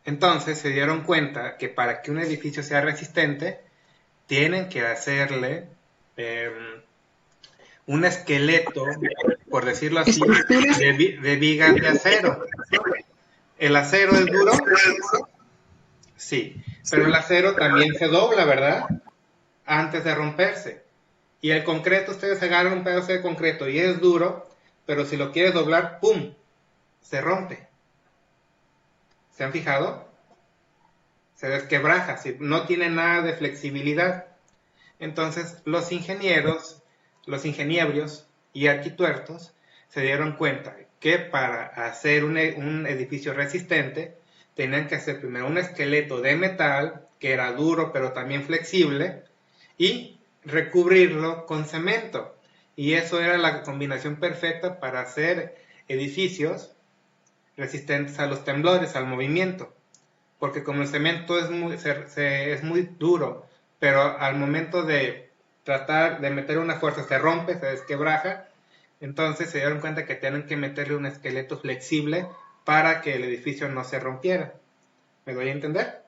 S1: Entonces se dieron cuenta que para que un edificio sea resistente, tienen que hacerle un esqueleto, por decirlo así, de vigas de acero. ¿El acero es duro? Sí, pero el acero también se dobla, ¿verdad? Antes de romperse. Y el concreto, ustedes agarran un pedazo de concreto y es duro, pero si lo quieres doblar, ¡pum!, se rompe. ¿Se han fijado? Se desquebraja, no tiene nada de flexibilidad. Entonces, los ingenieros y arquitectos se dieron cuenta que para hacer un edificio resistente, tenían que hacer primero un esqueleto de metal, que era duro pero también flexible, y recubrirlo con cemento. Y eso era la combinación perfecta para hacer edificios resistentes a los temblores, al movimiento. Porque como el cemento es muy duro, pero al momento de tratar de meter una fuerza se rompe, se desquebraja, entonces se dieron cuenta que tienen que meterle un esqueleto flexible para que el edificio no se rompiera. ¿Me doy a entender?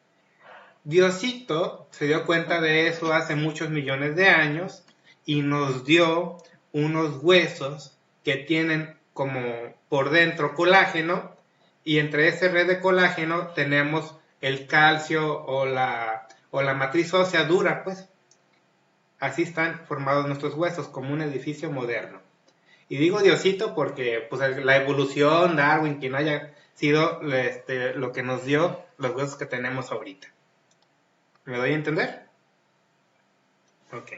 S1: Diosito se dio cuenta de eso hace muchos millones de años y nos dio unos huesos que tienen como por dentro colágeno, y entre ese red de colágeno tenemos el calcio o la matriz ósea dura, pues. Así están formados nuestros huesos, como un edificio moderno. Y digo Diosito porque pues, la evolución, Darwin, quien haya sido lo que nos dio los huesos que tenemos ahorita. ¿Me doy a entender? Ok.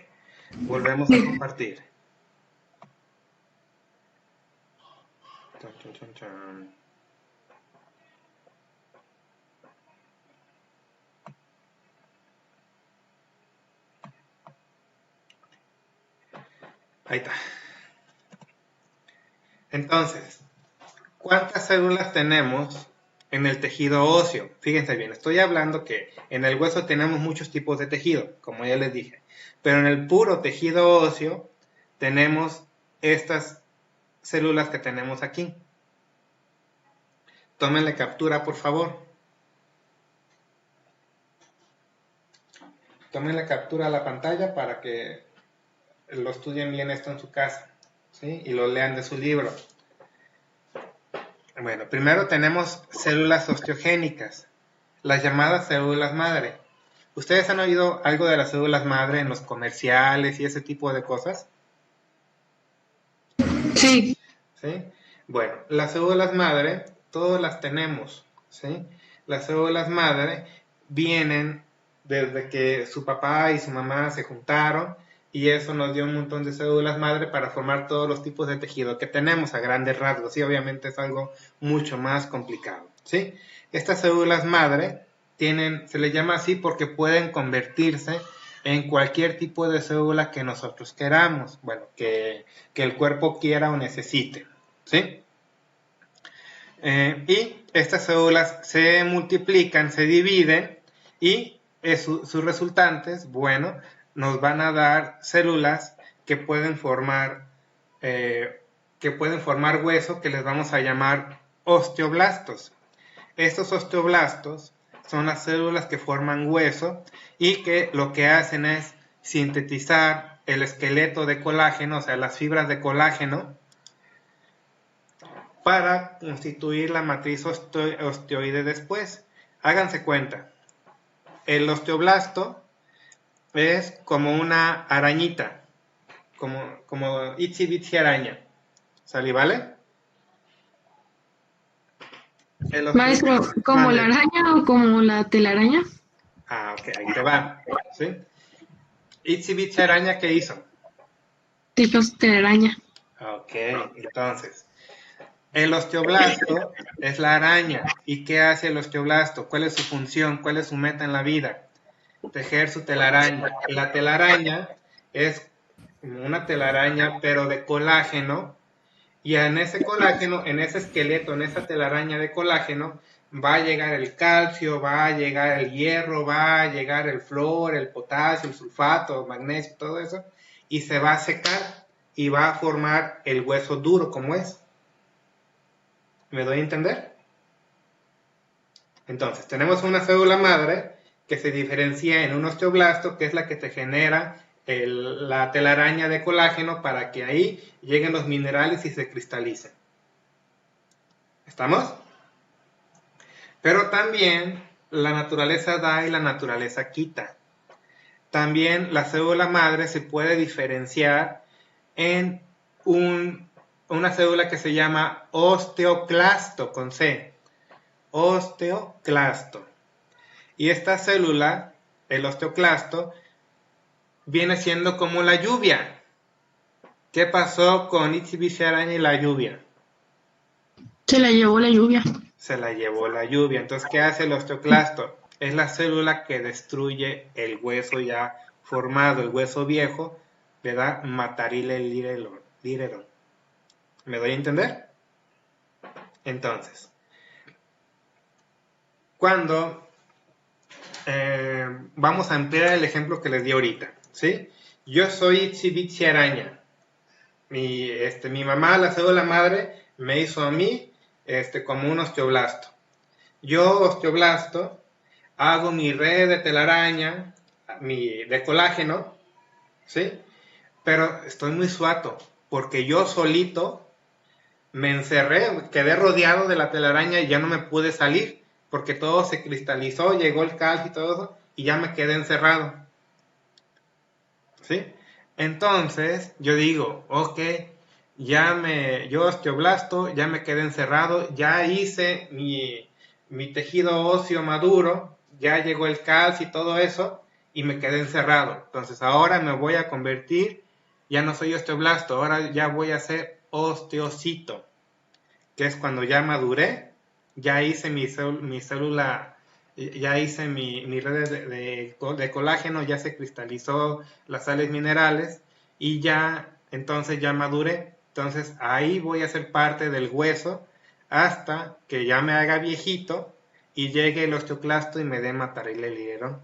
S1: Volvemos a compartir. Chan, chan, chan, chan. Ahí está. Entonces, ¿cuántas células tenemos en el tejido óseo? Fíjense bien, estoy hablando que en el hueso tenemos muchos tipos de tejido, como ya les dije. Pero en el puro tejido óseo tenemos estas células que tenemos aquí. Tómenle captura, por favor. Tómenle captura a la pantalla para que lo estudien bien esto en su casa, ¿sí? Y lo lean de su libro. Bueno, primero tenemos células osteogénicas, las llamadas células madre. ¿Ustedes han oído algo de las células madre en los comerciales y ese tipo de cosas?
S3: Sí.
S1: ¿Sí? Bueno, las células madre, todas las tenemos, ¿sí? Las células madre vienen desde que su papá y su mamá se juntaron y eso nos dio un montón de células madre para formar todos los tipos de tejido que tenemos a grandes rasgos, y obviamente es algo mucho más complicado, ¿sí? Estas células madre se les llama así porque pueden convertirse en cualquier tipo de célula que nosotros queramos, bueno, que el cuerpo quiera o necesite, ¿sí? Y estas células se multiplican, se dividen y sus resultantes, bueno, nos van a dar células que pueden formar hueso, que les vamos a llamar osteoblastos. Estos osteoblastos son las células que forman hueso y que lo que hacen es sintetizar el esqueleto de colágeno, o sea, las fibras de colágeno, para constituir la matriz osteoide después. Háganse cuenta, el osteoblasto es como una arañita, como itsy bitsy araña. ¿Sale, vale?
S2: Maestro, ¿como la araña o como la telaraña?
S1: Ah, ok, ahí te va, ¿sí? Itsy bitsy araña, ¿qué hizo?
S2: Tipo telaraña.
S1: Ok, entonces, el osteoblasto es la araña. ¿Y qué hace el osteoblasto? ¿Cuál es su función? ¿Cuál es su meta en la vida? Tejer su telaraña. La telaraña es una telaraña, pero de colágeno, y en ese colágeno, en ese esqueleto, en esa telaraña de colágeno, va a llegar el calcio, va a llegar el hierro, va a llegar el flúor, el potasio, el sulfato, el magnesio, todo eso, y se va a secar y va a formar el hueso duro como es. ¿Me doy a entender? Entonces, tenemos una célula madre que se diferencia en un osteoblasto, que es la que te genera la telaraña de colágeno para que ahí lleguen los minerales y se cristalicen. ¿Estamos? Pero también la naturaleza da y la naturaleza quita. También la célula madre se puede diferenciar en una célula que se llama osteoclasto, con C. Osteoclasto. Y esta célula, el osteoclasto, viene siendo como la lluvia. ¿Qué pasó con itsy bitsy araña y la lluvia?
S2: Se la llevó la lluvia.
S1: Se la llevó la lluvia. Entonces, ¿qué hace el osteoclasto? Es la célula que destruye el hueso ya formado, el hueso viejo, ¿verdad? Matarile lireron. ¿Me doy a entender? Entonces, cuando vamos a ampliar el ejemplo que les di ahorita, ¿sí? Yo soy itsy bitsy araña. Mi mamá, la célula madre, me hizo a mí como un osteoblasto. Yo, osteoblasto, hago mi red de telaraña, de colágeno, ¿sí? Pero estoy muy suato, porque yo solito me encerré, quedé rodeado de la telaraña y ya no me pude salir, porque todo se cristalizó, llegó el calcio y todo eso, y ya me quedé encerrado. ¿Sí? Entonces, yo digo, ok, yo osteoblasto, ya me quedé encerrado, ya hice mi tejido óseo maduro, ya llegó el calcio y todo eso, y me quedé encerrado. Entonces, ahora me voy a convertir, ya no soy osteoblasto, ahora ya voy a ser osteocito, que es cuando ya maduré, ya hice mi célula, ya hice mi red de colágeno, ya se cristalizó las sales minerales y ya, entonces ya maduré. Entonces ahí voy a ser parte del hueso hasta que ya me haga viejito y llegue el osteoclasto y me dé matarile lireron.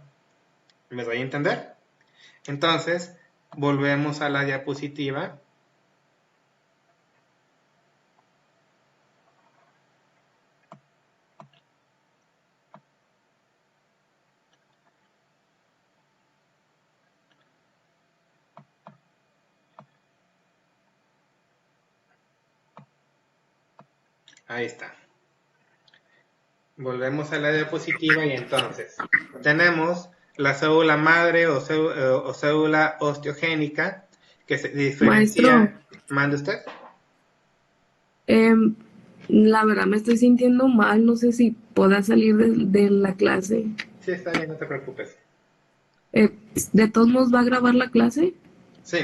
S1: ¿Me doy a entender? Entonces, volvemos a la diapositiva Ahí está. Volvemos a la diapositiva y entonces tenemos la célula madre o célula osteogénica que se diferencia.
S4: Maestro.
S1: ¿Mande usted?
S4: La verdad me estoy sintiendo mal, no sé si pueda salir de la clase.
S1: Sí, está bien, no te preocupes.
S4: ¿De todos modos va a grabar la clase?
S1: Sí.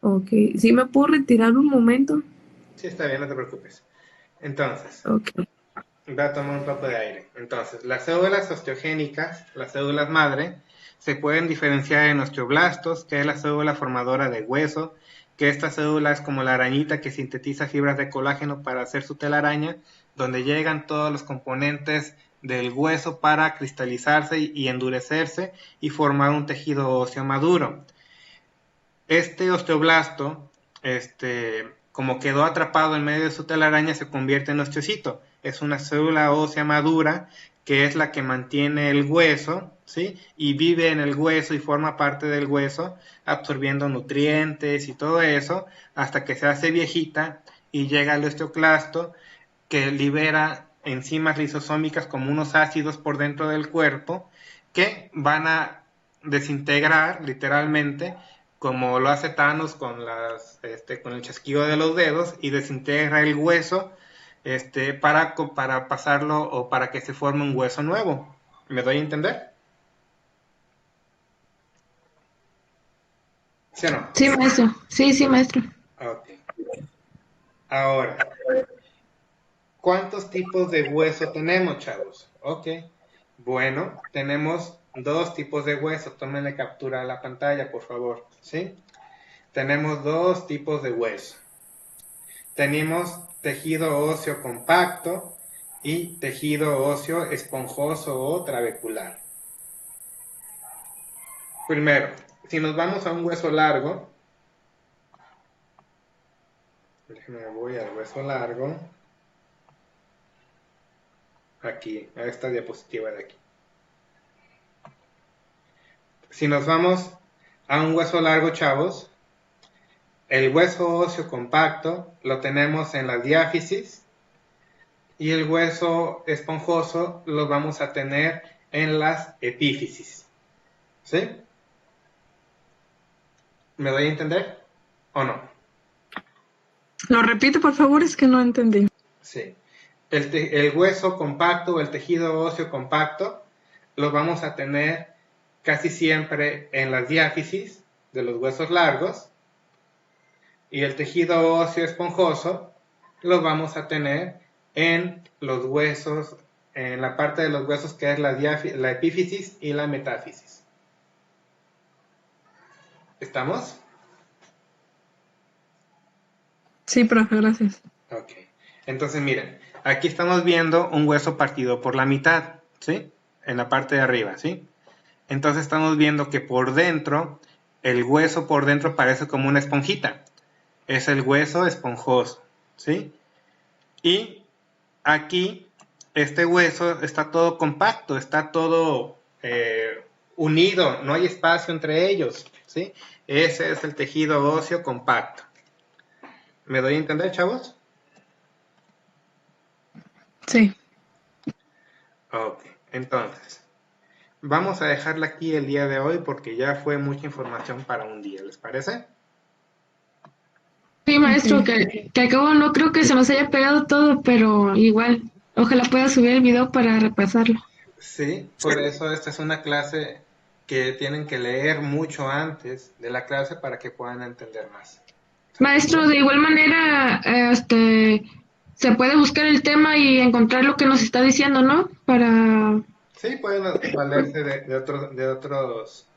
S4: Ok, ¿sí me puedo retirar un momento?
S1: Sí, está bien, no te preocupes. Entonces,
S4: Ok.
S1: va a tomar un poco de aire. Entonces, las células osteogénicas, las células madre, se pueden diferenciar en osteoblastos, que es la célula formadora de hueso, que esta célula es como la arañita que sintetiza fibras de colágeno para hacer su telaraña, donde llegan todos los componentes del hueso para cristalizarse y endurecerse y formar un tejido óseo maduro. Este osteoblasto, como quedó atrapado en medio de su telaraña, se convierte en osteocito. Es una célula ósea madura que es la que mantiene el hueso, ¿sí? Y vive en el hueso y forma parte del hueso, absorbiendo nutrientes y todo eso, hasta que se hace viejita y llega al osteoclasto, que libera enzimas lisosómicas como unos ácidos por dentro del cuerpo, que van a desintegrar literalmente, como lo hace Thanos con el chasquido de los dedos, y desintegra el hueso para pasarlo o para que se forme un hueso nuevo. ¿Me doy a entender? ¿Sí o no?
S2: Sí, maestro. Sí, maestro.
S1: Ok. Ahora, ¿cuántos tipos de hueso tenemos, chavos? Ok. Bueno, tenemos 2 tipos de hueso. Tómenle captura a la pantalla, por favor. ¿Sí? Tenemos 2 tipos de hueso. Tenemos tejido óseo compacto y tejido óseo esponjoso o trabecular. Primero, si nos vamos a un hueso largo, déjenme voy al hueso largo, aquí, a esta diapositiva de aquí. Si nos vamos a un hueso largo, chavos, el hueso óseo compacto lo tenemos en las diáfisis y el hueso esponjoso lo vamos a tener en las epífisis. ¿Sí? ¿Me doy a entender o no?
S5: Lo repito, por favor, es que no entendí.
S1: Sí. El hueso compacto o el tejido óseo compacto lo vamos a tener casi siempre en las diáfisis de los huesos largos, y el tejido óseo esponjoso lo vamos a tener en los huesos, en la parte de los huesos que es la epífisis y la metáfisis. ¿Estamos?
S5: Sí, profe, gracias.
S1: Ok. Entonces, miren, aquí estamos viendo un hueso partido por la mitad, ¿sí? En la parte de arriba, ¿sí? Entonces estamos viendo que por dentro, el hueso por dentro parece como una esponjita. Es el hueso esponjoso, ¿sí? Y aquí, este hueso está todo compacto, está todo unido, no hay espacio entre ellos, ¿sí? Ese es el tejido óseo compacto. ¿Me doy a entender, chavos?
S5: Sí.
S1: Ok, entonces, vamos a dejarla aquí el día de hoy porque ya fue mucha información para un día, ¿les parece?
S2: Sí, maestro, que al cabo no creo que se nos haya pegado todo, pero igual, ojalá pueda subir el video para repasarlo.
S1: Sí, por eso esta es una clase que tienen que leer mucho antes de la clase para que puedan entender más.
S2: Maestro, de igual manera, se puede buscar el tema y encontrar lo que nos está diciendo, ¿no? Para...
S1: Sí, pueden valerse de otros